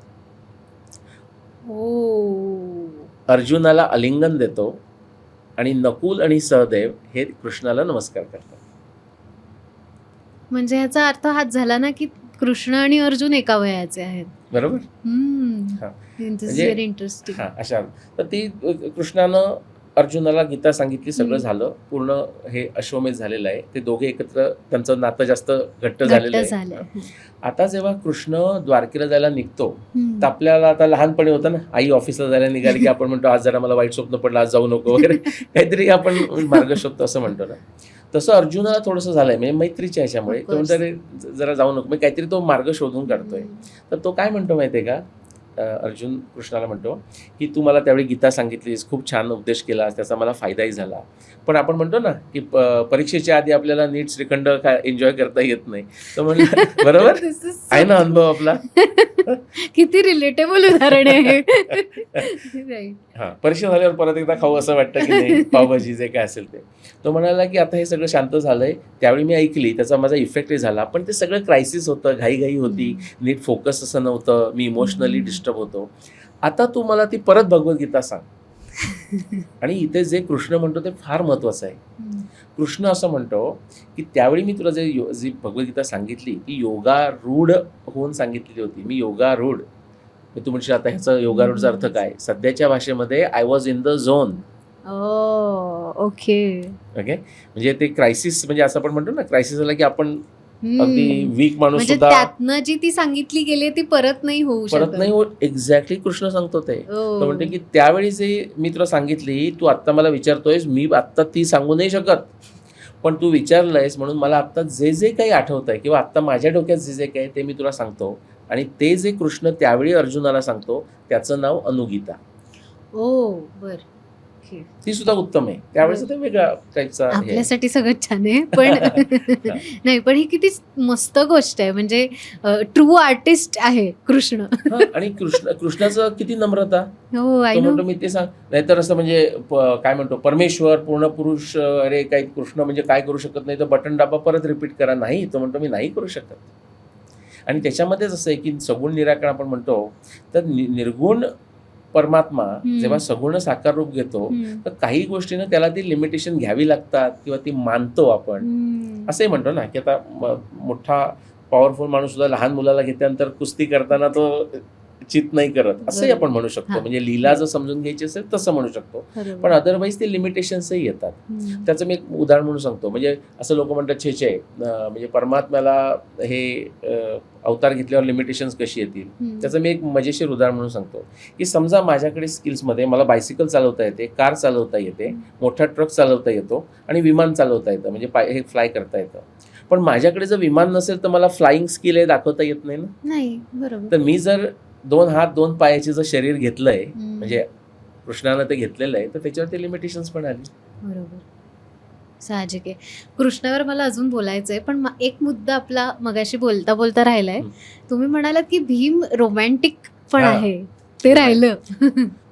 B: अर्जुनाला आलिंगन देतो, आणि नकुल आणि सहदेव हे कृष्णाला नमस्कार करतात.
A: म्हणजे ह्याचा अर्थ हाच झाला ना की कृष्ण आणि अर्जुन एका वयाचे आहेत.
B: बरोबर.
A: Very interesting.
B: अशा तर ती कृष्णानं अर्जुनाला गीता सांगितली, सगळं झालं, पूर्ण हे अश्वमेध झालेलं आहे. ते दोघे एकत्र, त्यांचं नातं जास्त घट्ट झालेलं आहे. आता जेव्हा कृष्ण द्वारकेला जायला निघतो तर आपल्याला आता लहानपणी होतं ना, आई ऑफिसला जायला निघाली की आपण म्हणतो आज जरा मला वाईट स्वप्न पडलं, आज जाऊ नको वगैरे, काहीतरी आपण मार्ग शोधतो असं म्हणतो ना. तसं अर्जुनाला थोडंसं झालंय, म्हणजे मैत्रीच्या ह्याच्यामुळे तो म्हणतो जरा जाऊ नको, म्हणजे काहीतरी तो मार्ग शोधून काढतोय. तर तो काय म्हणतो माहितीये का, अर्जुन कृष्णाला म्हणतो की तू मला त्यावेळी गीता सांगितलीस, खूप छान उपदेश केलास, त्याचा मला फायदाही झाला, पण आपण म्हणतो ना की परीक्षेच्या आधी आपल्याला नीट श्रीखंड एन्जॉय करता येत नाही. तर म्हणलं बरोबर आहे ना अनुभव आपला.
A: किती रिलेटेबल उदाहरण आहे.
B: परीक्षा झाल्यावर परत एकदा खाऊ असं वाटतं की नाही, पावभाजी जे काय असेल ते. तो म्हणाला की आता हे सगळं शांत झालंय, त्यावेळी मी ऐकली, त्याचा माझा इफेक्टही झाला, पण ते सगळं क्रायसिस होतं, घाईघाई होती, नीट फोकस असं नव्हतं, मी इमोशनली डिस्टर्ब होतो. आता तू मला ती परत भगवद्गीता सांग. आणि इथे जे कृष्ण म्हणतो ते फार महत्वाचं आहे. कृष्ण असं म्हणतो की त्यावेळी मी तुला जी भगवद्गीता सांगितली ती योगारूढ होऊन सांगितलेली होती. मी योगारूढ, तू म्हणशील आता ह्याचा योगारूढचा अर्थ काय, सध्याच्या भाषेमध्ये I was in the zone.
A: Okay
B: okay, म्हणजे ते क्रायसिस, म्हणजे असं आपण म्हणतो ना, क्रायसिस आला की आपण अगदी वीक माणूस सुद्धा,
A: त्यातनं जी ती सांगितली गेली ती परत नाही होऊ शकत.
B: एक्झॅक्टली कृष्ण सांगतो ते. तो म्हणते की त्यावेळी जे मी तुला सांगितली, तू आत्ता मला विचारतोयस, मी आत्ता ती सांगू नाही शकत, पण तू विचारलंयस म्हणून मला आत्ता जे जे काही आठवत आहे किंवा आत्ता माझ्या डोक्यात जे जे काही ते मी तुला सांगतो. आणि ते जे कृष्ण त्यावेळी अर्जुनाला सांगतो त्याचं नाव अनुगीता.
A: बर,
B: ती सुद्धा उत्तम आहे. त्यावेळेस ते वेगळ्या टाईपचा,
A: आपल्यासाठी सगळं छान आहे, पण नाही, पण ही किती मस्त गोष्ट आहे. म्हणजे ट्रू आर्टिस्ट आहे कृष्ण.
B: आणि कृष्णाचं किती नम्रता.
A: म्हणतो
B: मी ते सांग, नाहीतर असं म्हणजे काय म्हणतो, परमेश्वर पूर्ण पुरुष, अरे काही कृष्ण म्हणजे काय करू शकत नाही, तर बटन दाबा परत रिपीट करा. नाही, तो म्हणतो मी नाही करू शकत. आणि त्याच्यामध्येच असं आहे की सगुण निराकरण आपण म्हणतो, तर निर्गुण परमात्मा जेव्हा सगुण साकार रूप घेतो तर काही गोष्टीनं त्याला ती लिमिटेशन घ्यावी लागतात किंवा ती मानतो आपण. असंही म्हणतो ना की आता मोठा पॉवरफुल माणूस सुद्धा लहान मुलाला घेतल्यानंतर कुस्ती करताना तो चित नाही करत असंही आपण म्हणू शकतो.
A: हा.
B: म्हणजे लीला जर समजून घ्यायची असेल तसं म्हणू शकतो.
A: बरोबर.
B: पण अदरवाईज ते लिमिटेशन्सही येतात. त्याचं मी एक उदाहरण म्हणून सांगतो. म्हणजे असं लोक म्हणतात छे म्हणजे परमात्म्याला हे अवतार घेतल्यावर लिमिटेशन्स कशी येतील. त्याचं मी एक मजेशीर उदाहरण म्हणून सांगतो की समजा माझ्याकडे स्किल्समध्ये मला बायसिकल चालवता येते, कार चालवता येते, मोठा ट्रक चालवता येतो आणि विमान चालवता येतं, म्हणजे हे फ्लाय करता येतं. पण माझ्याकडे जर विमान नसेल तर मला फ्लाईंग स्किल हे दाखवता येत नाही ना.
A: नाही. बरोबर.
B: तर मी जर 2 हात 2 पायाचे जर शरीर घेतलंय, म्हणजे कृष्णानं ते घेतलेलं आहे, तर त्याच्यावरती लिमिटेशन्स पण आली.
A: बरोबर. साहजिक आहे. कृष्णावर मला अजून बोलायचं आहे, पण एक मुद्दा आपला मगाशी बोलता बोलता राहिलाय. तुम्ही म्हणालात की भीम रोमॅन्टिक पण
B: हा.
A: आहे, ते राहिलं.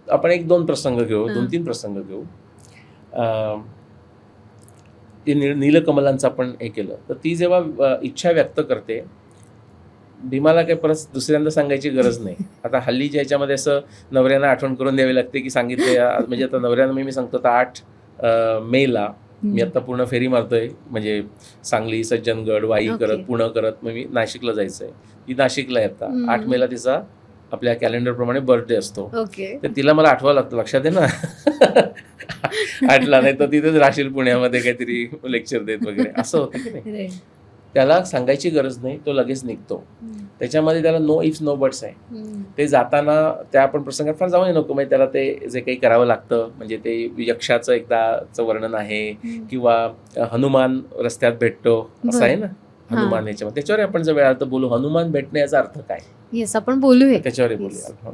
B: आपण 1-2 प्रसंग घेऊ,
A: हा.
B: 2-3 प्रसंग घेऊ. ते नीलकमलांचं आपण हे केलं, तर ती जेव्हा इच्छा व्यक्त करते, भीमाला काही परत दुसऱ्यांदा सांगायची गरज नाही. आता हल्लीच्या याच्यामध्ये असं नवऱ्यांना आठवण करून द्यावी लागते की सांगितले, म्हणजे आता नवऱ्यांना मी सांगतो तर 8 मेला मी आता पूर्ण फेरी मारतोय, म्हणजे सांगली, सज्जनगड, वाई करत, पुणे करत, मग मी नाशिकला जायचंय. ती नाशिकला येतात. 8 मेला तिचा आपल्या कॅलेंडरप्रमाणे बर्थडे असतो. तर तिला मला आठवावं लागतं, लक्षात आहे ना. 8ला नाही तर तिथेच राहशील पुण्यामध्ये काहीतरी लेक्चर देत वगैरे, असं होतं की नाही. त्याला सांगायची गरज नाही, तो लगेच निघतो. त्याच्यामध्ये त्याला नो इफ्स नो बट्स आहे. ते जाताना त्या आपण प्रसंगात फार जाऊ नको, म्हणजे त्याला ते जे काही करावं लागतं, म्हणजे ते यक्षाचं एकदाचं वर्णन आहे किंवा हनुमान रस्त्यात भेटतो असं आहे ना. हनुमान याच्यामध्ये त्याच्यावर आपण जर वेळ आला तर बोलू, हनुमान भेटणे याचा अर्थ काय.
A: येस, आपण बोलूया
B: त्याच्यावर बोलूया.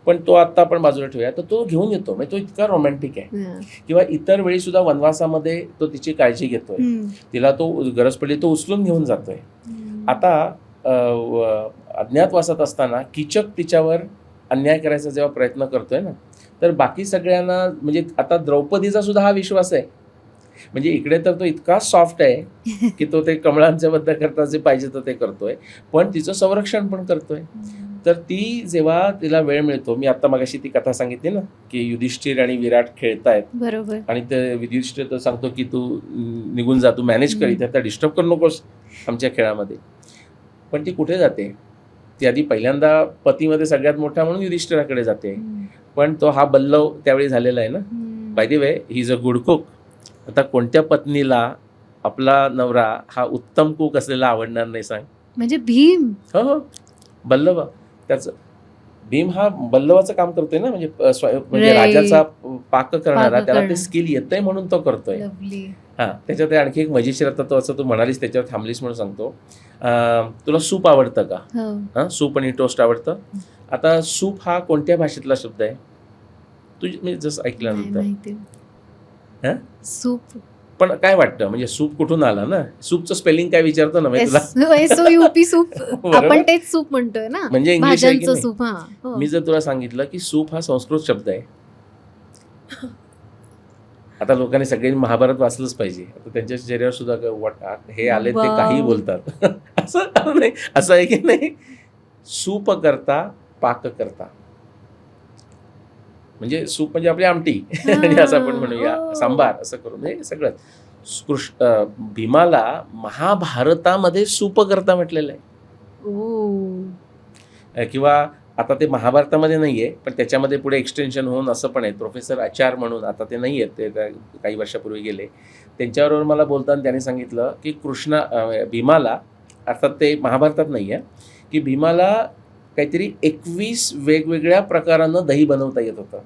B: पण तो आता आपण बाजूला ठेवूया. तर तो घेऊन येतो, म्हणजे तो इतका रोमॅन्टिक आहे. किंवा इतर वेळी सुद्धा वनवासामध्ये तो तिची काळजी घेतोय, तिला तो गरज पडली तो उचलून घेऊन जातोय. आता अज्ञातवासात असताना कीचक तिच्यावर अन्याय करायचा जेव्हा प्रयत्न करतोय ना, तर बाकी सगळ्यांना, म्हणजे आता द्रौपदीचा सुद्धा हा विश्वास आहे. म्हणजे इकडे तर तो इतका सॉफ्ट आहे की तो ते कमळांच्या बद्दल करता जे पाहिजे तर ते करतोय, पण तिचं संरक्षण पण करतोय. तर ती जेव्हा तिला वेळ मिळतो, मी आता मगाशी ती कथा सांगितली ना की युधिष्ठिर आणि विराट खेळतायत,
A: बरोबर,
B: आणि ते युधिष्ठिर तर सांगतो की तू निघून जा, तू मॅनेज कर, इथे डिस्टर्ब करू नकोस आमच्या खेळामध्ये. पण ती कुठे जाते, ती आधी पहिल्यांदा पतीमध्ये सगळ्यात मोठा म्हणून युधिष्ठिराकडे जाते. पण तो हा बल्लव त्यावेळी झालेला आहे ना. By the way, he is a good cook. आता कोणत्या पत्नीला आपला नवरा हा उत्तम कुक असलेला आवडणार नाही सांग.
A: म्हणजे भीम,
B: हो, बल्लव, त्याचं भीम हा बल्लवाचं काम करतोय ना, म्हणजे राजाचा पाक करणारा, त्याला ते स्किल येतंय म्हणून तो करतोय. हां, त्याच्यात आणखी एक मजेशीर, आता तो असं तू म्हणालीस त्याच्यावर थांबलीस म्हणून सांगतो. तुला सूप आवडतं का? हां, सूप आणि टोस्ट आवडतं. आता सूप हा कोणत्या भाषेतला शब्द आहे? मी जसं ऐकल्यानंतर सूप, पण काय वाटतं, म्हणजे सूप कुठून आला ना? सूपचं स्पेलिंग काय विचारतो ना तुला?
A: SOUP सूप, आपण तेच सूप म्हणतोय ना,
B: म्हणजे इंग्लिश
A: सूप.
B: मी जर तुला सांगितलं की सूप हा संस्कृत शब्द आहे, आता लोकांनी सगळ्यांनी महाभारत वाचलंच पाहिजे. आता त्यांच्या चेहऱ्यावर सुद्धा हे आले ते काही बोलतात. असं नाही, असं आहे की नाही. सूप करता, पाक करता, म्हणजे सूप म्हणजे आपली आमटी आणि असं आपण म्हणूया, सांबार, असं करून हे सगळं. भीमाला महाभारतामध्ये सूप करता म्हटलेलं आहे. किंवा आता ते महाभारतामध्ये नाही आहे, पण त्याच्यामध्ये पुढे एक्सटेन्शन होऊन असं पण आहे. प्रोफेसर आचार म्हणून, आता ते नाही आहेत, ते काही वर्षापूर्वी गेले. त्यांच्याबरोबर मला बोलताना त्यांनी सांगितलं की भीमाला, अर्थात ते महाभारतात नाही आहे, की भीमाला काहीतरी 21 वेगवेगळ्या प्रकारानं दही बनवता येत होतं.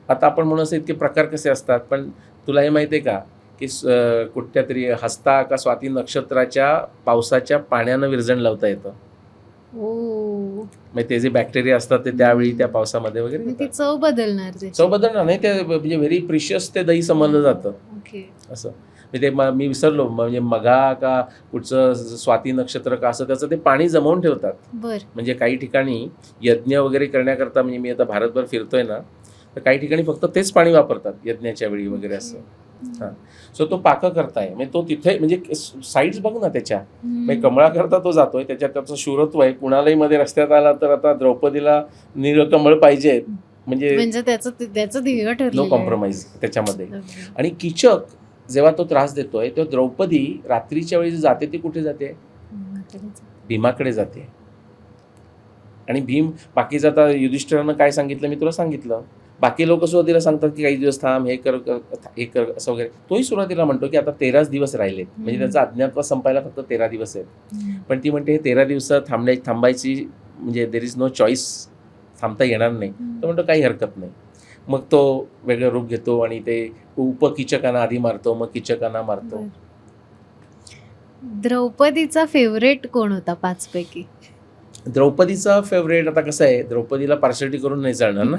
B: आता आपण म्हणू असं इतके प्रकार कसे असतात, पण तुला हे माहिती आहे का की कुठल्या तरी हस्ता का स्वाती नक्षत्राच्या पावसाच्या पाण्यानं विरजण लावता येतं. म्हणजे ते जे बॅक्टेरिया असतात ते त्यावेळी त्या पावसामध्ये वगैरे
A: चव बदलणार
B: नाही, ते म्हणजे व्हेरी प्रिशियस ते दही समजलं जातं. असं म्हणजे ते मी विसरलो, म्हणजे मघा का कुठचं स्वाती नक्षत्र का असं त्याचं ते पाणी जमवून ठेवतात. म्हणजे काही ठिकाणी यज्ञ वगैरे करण्याकरता, म्हणजे मी आता भारतभर फिरतोय ना, तर काही ठिकाणी फक्त तेच पाणी वापरतात यज्ञाच्या वेळी वगैरे असं. हां, सो तो पाक करताय, म्हणजे तो तिथे, म्हणजे साईड्स बघ ना त्याच्या, म्हणजे कमळा करता तो जातोय, त्याचं शूरत्व आहे. कुणालाही मध्ये रस्त्यात आला तर आता द्रौपदीला नीलकमळ पाहिजे, म्हणजे त्याचं नो कॉम्प्रोमाइज त्याच्यामध्ये. आणि कीचक जेव्हा तो त्रास देतोय, तो द्रौपदी रात्रीच्या वेळी जाते, ती कुठे जाते? भीमाकडे जाते. आणि भीम बाकीचं आता युधिष्ठिरानं काय सांगितलं मी तुला सांगितलं. बाकी लोक सुरुवातीला सांगतात की काही दिवस थांब, हे कर हे कर असं वगैरे. तोही सुरुवातीला म्हणतो की आता 13 दिवस राहिलेत, म्हणजे त्याचा अज्ञातवास संपायला फक्त 13 दिवस आहेत. पण ती म्हणते हे 13 दिवस थांबायची म्हणजे देर इज नो चॉईस, थांबता येणार नाही. तो म्हणतो काही हरकत नाही. मग तो वेगळं रूप घेतो आणि ते उपकिचकांना आधी मारतो, मग किचकांना मारतो.
A: द्रौपदीचा फेवरेट कोण होता 5 पैकी?
B: द्रौपदीचा फेवरेट आता कसं आहे, द्रौपदीला पार्शलिटी करून नाही चालणार ना.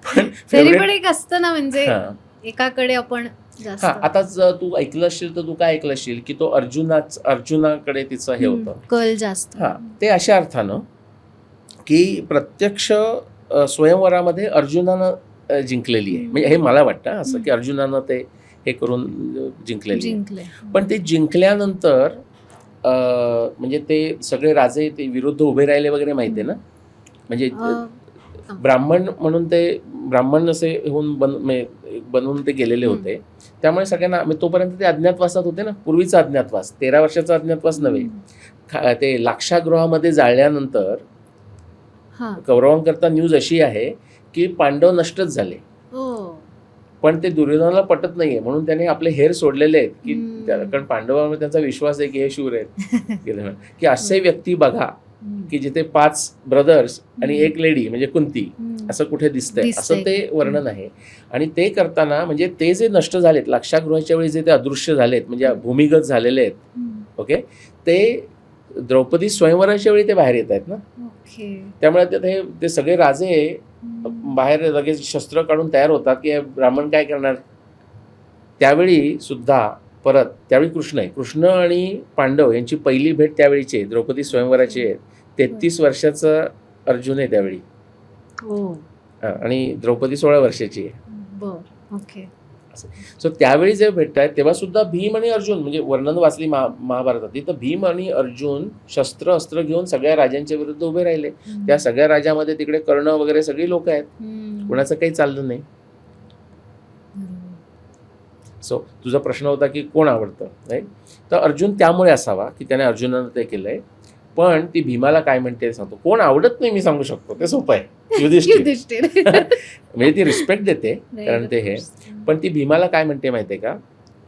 B: पण
A: तरी पण एक असतं ना, म्हणजे
B: हां
A: एकाकडे आपण जास्त.
B: हां, आता तू ऐकलं असशील तर तू काय ऐकलं असशील की तो अर्जुनाकडे तिचं हे होतं,
A: कल जास्त.
B: हां, ते अशा अर्थानं की प्रत्यक्ष स्वयंवरामध्ये अर्जुनानं जिंकलेली आहे. म्हणजे हे मला वाटतं असं की अर्जुनानं ते हे करून जिंकलेली आहे. पण ते जिंकल्यानंतर म्हणजे ते सगळे राजे ते विरुद्ध उभे राहिले वगैरे माहिती आहे ना. म्हणजे ब्राह्मण म्हणून ते ब्राह्मण असे होऊन बनवून ते गेलेले होते. त्यामुळे सगळ्यांना तोपर्यंत ते अज्ञातवासात होते ना, पूर्वीचा अज्ञातवास, 13 वर्षाचा अज्ञातवास नव्हे. ते लाक्षागृहामध्ये जाळल्यानंतर कौरवांकरता न्यूज अशी आहे की पांडव नष्टच झाले. पण ते दुर्योधनाला पटत नाहीये म्हणून त्याने आपले हेर सोडलेले आहेत की कारण पांडवांवर त्यांचा विश्वास आहे की हे शूर आहेत. की असे व्यक्ती बघा की जिथे 5 ब्रदर्स आणि 1 लेडी म्हणजे कुंती असं कुठे दिसतंय, असं ते वर्णन आहे. आणि ते करताना म्हणजे ते जे नष्ट झालेत लाक्षागृहाच्या वेळी, जे ते अदृश्य झालेत म्हणजे भूमिगत झालेले आहेत, ओके, ते द्रौपदी स्वयंवराच्या वेळी ते बाहेर येत आहेत ना. त्यामुळे ते सगळे राजे बाहेर लगेच शस्त्र काढून तयार होतात की ब्राह्मण काय करणार. त्यावेळी सुद्धा परत त्यावेळी कृष्ण आणि पांडव यांची पहिली भेट त्यावेळीची आहे, द्रौपदी स्वयंवराची आहे. 33 वर्षाचा अर्जुन आहे त्यावेळी आणि द्रौपदी 16 वर्षाची आहे. सो त्यावेळी जे भेटतायत तेव्हा सुद्धा भीम आणि अर्जुन म्हणजे वर्णन वाचली महाभारतातली, तर भीम आणि अर्जुन शस्त्र अस्त्र घेऊन सगळ्या राजांच्या विरुद्ध उभे राहिले. त्या सगळ्या राजामध्ये तिकडे कर्ण वगैरे सगळी लोक आहेत, कुणाचं काही चाललं नाही. सो तुझा प्रश्न होता की कोण आवडतं, नाही तर अर्जुन त्यामुळे असावा की त्याने अर्जुनानं ते केलंय. पण ती भीमाला काय म्हणते सांगतो. कोण आवडत नाही मी सांगू शकतो, ते सोपं आहे, युधिष्ठिर. म्हणजे ती रिस्पेक्ट देते कारण ते हे. पण ती भीमाला काय म्हणते माहिती आहे का,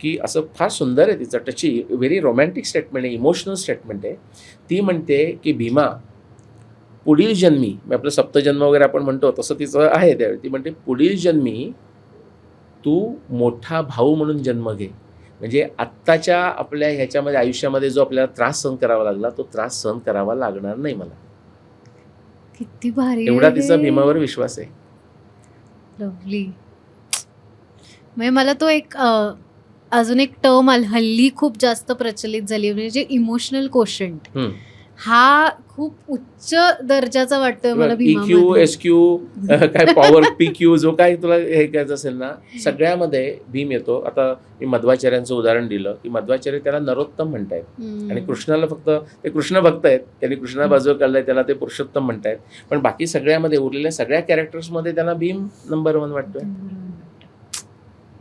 B: की असं फार सुंदर आहे तिचं टची, व्हेरी रोमॅन्टिक स्टेटमेंट आहे, इमोशनल स्टेटमेंट आहे. ती म्हणते की भीमा पुढील जन्मी, आपलं सप्तजन्म वगैरे आपण म्हणतो तसं तिचं आहे त्यावेळी. ती म्हणते पुढील जन्मी तू मोठा भाऊ म्हणून जन्म घे. म्हणजे आत्ताच्या आपल्या ह्याच्यामध्ये आयुष्यामध्ये जो आपल्याला त्रास सहन करावा लागला तो त्रास सहन करावा लागणार नाही मला.
A: किती भारी,
B: एवढा तिचा भीमावर विश्वास आहे.
A: लवली. म्हणजे मला तो एक अजून एक टर्म हल्ली खूप जास्त प्रचलित झाली, म्हणजे इमोशनल कोशंट. हा खूप उच्च दर्जाचा वाटतोय मला भीमामध्ये.
B: EQ, SQ, काय पॉवर, PQ, जो काय तुला हे करायचं असेल ना, सगळ्यामध्ये भीम येतो. आता मी मध्वाचार्यांचं उदाहरण दिलं की मध्वाचार्य त्याला नरोत्तम म्हणतायत आणि कृष्णाला फक्त ते कृष्ण भक्त आहेत, त्यांनी कृष्णा बाजूला काढलाय, त्याला ते पुरुषोत्तम म्हणतायत. पण बाकी सगळ्यामध्ये उरलेल्या सगळ्या कॅरेक्टर्समध्ये त्यांना भीम नंबर 1 वाटतोय.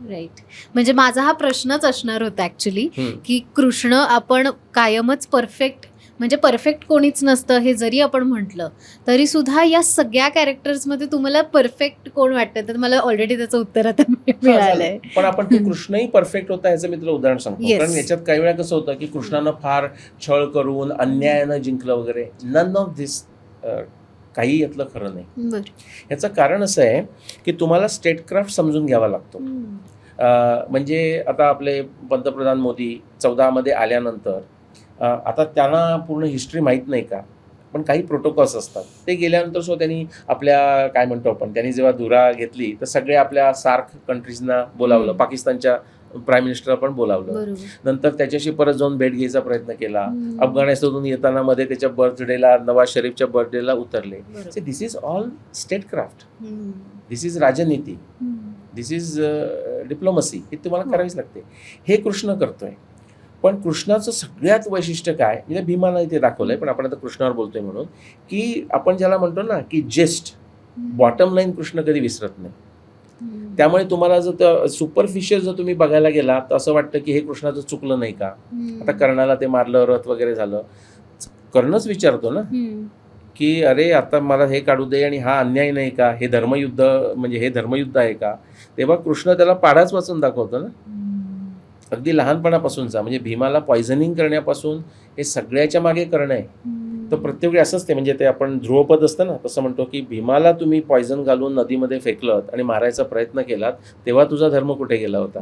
A: राईट. म्हणजे माझा हा प्रश्नच असणार होता ऍक्च्युली की कृष्ण आपण कायमच परफेक्ट, म्हणजे परफेक्ट कोणीच नसतं हे जरी आपण म्हटलं तरी सुद्धा या सगळ्या कॅरेक्टर्समध्ये तुम्हाला परफेक्ट कोण वाटतं, तर मला ऑलरेडी त्याचं उत्तर आता मिळालंय.
B: पण आपण तो कृष्णही परफेक्ट होता ह्याचं मी तुला उदाहरण सांगतो. कारण याच्यात काही वेळा कसं होतं की कृष्णानं फार छळ करून अन्यायानं जिंकलं वगैरे. नन ऑफ धिस, काही यातलं खरं नाही. ह्याचं कारण असं आहे की तुम्हाला स्टेटक्राफ्ट समजून घ्यावा लागतो. म्हणजे आता आपले पंतप्रधान मोदी 14 मध्ये आल्यानंतर आता त्यांना पूर्ण हिस्ट्री माहीत नाही का, पण काही प्रोटोकॉल्स असतात. ते गेल्यानंतर सो त्यांनी आपल्या काय म्हणतो आपण, त्यांनी जेव्हा धुरा घेतली तर सगळे आपल्या सार्क कंट्रीजना बोलावलं, पाकिस्तानच्या प्राईम मिनिस्टर पण बोलावलं. नंतर त्याच्याशी परत जाऊन भेट घ्यायचा प्रयत्न केला. अफगाणिस्तानमधून येताना मध्ये त्याच्या बर्थडेला, नवाज शरीफच्या बर्थडेला उतरले. This is all statecraft, this is राजनीती, दिस इज डिप्लोमसी. हे तुम्हाला करावीच लागते. हे कृष्ण करतोय. पण कृष्णाचं सगळ्यात वैशिष्ट्य काय, म्हणजे भीमानं इथे दाखवलंय पण आपण आता कृष्णावर बोलतोय म्हणून, की आपण ज्याला म्हणतो ना की जेस्ट बॉटम लाईन कृष्ण कधी विसरत नाही. त्यामुळे तुम्हाला जर सुपरफिशियल जर तुम्ही बघायला गेला तर असं वाटतं की हे कृष्णाचं चुकलं नाही का. आता कर्णाला ते मारलं, रथ वगैरे झालं, कर्णच विचारतो ना की अरे आता मला हे काढू दे आणि हा अन्याय नाही का, हे धर्मयुद्ध म्हणजे हे धर्मयुद्ध आहे का. तेव्हा कृष्ण त्याला पाढाच वाचून दाखवतो ना, अगदी लहानपणापासूनचा. म्हणजे भीमाला पॉयझनिंग करण्यापासून हे सगळ्याच्या मागे करणं आहे. तर प्रत्येक वेळी असंच ते म्हणजे ते आपण ध्रुवपद असतं ना तसं म्हणतो की भीमाला तुम्ही पॉयझन घालून नदीमध्ये फेकलं आणि मारायचा प्रयत्न केलात तेव्हा तुझा धर्म कुठे गेला होता.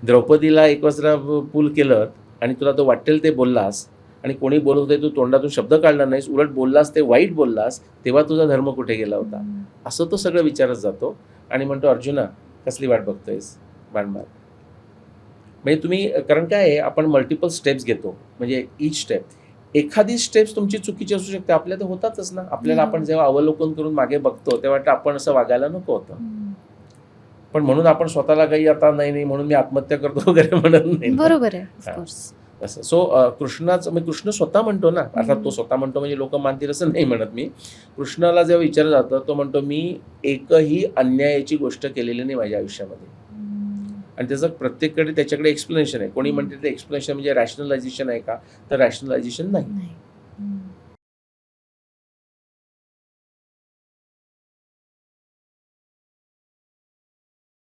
B: द्रौपदीला एक वस्त्र पूल केलं आणि तुला तो वाटेल ते बोललास आणि कोणी बोलत होते तू तोंडातून शब्द काढला नाहीस, उलट बोललास ते वाईट बोललास, तेव्हा तुझा धर्म कुठे गेला होता. असं तो सगळं विचारत जातो आणि म्हणतो अर्जुना कसली वाट बघतोयस, बाणमार. म्हणजे तुम्ही कारण काय आहे आपण मल्टिपल स्टेप्स घेतो, म्हणजे ईच स्टेप एखादी स्टेप्स तुमची चुकीची असू शकते. आपल्या तर होतातच ना. आपल्याला आपण जेव्हा अवलोकन करून मागे बघतो तेव्हा वाटतं आपण असं वागायला नको होतं. पण म्हणून आपण स्वतःला काही आता नाही म्हणून मी आत्महत्या करतो वगैरे म्हणत नाही.
A: बरोबर आहे.
B: असं सो कृष्णाचं म्हणजे कृष्ण स्वतः म्हणतो ना, अर्थात तो स्वतः म्हणतो म्हणजे लोक मानतील असं नाही म्हणत मी. कृष्णाला जेव्हा विचारलं जातं तो म्हणतो मी एकही अन्यायाची गोष्ट केलेली नाही माझ्या आयुष्यामध्ये. आणि त्याचं प्रत्येककडे त्याच्याकडे एक्सप्लेनेशन आहे. कोणी म्हणते ते एक्सप्लेनेशन म्हणजे रॅशनलायझेशन आहे का, तर रॅशनलायझेशन नाही.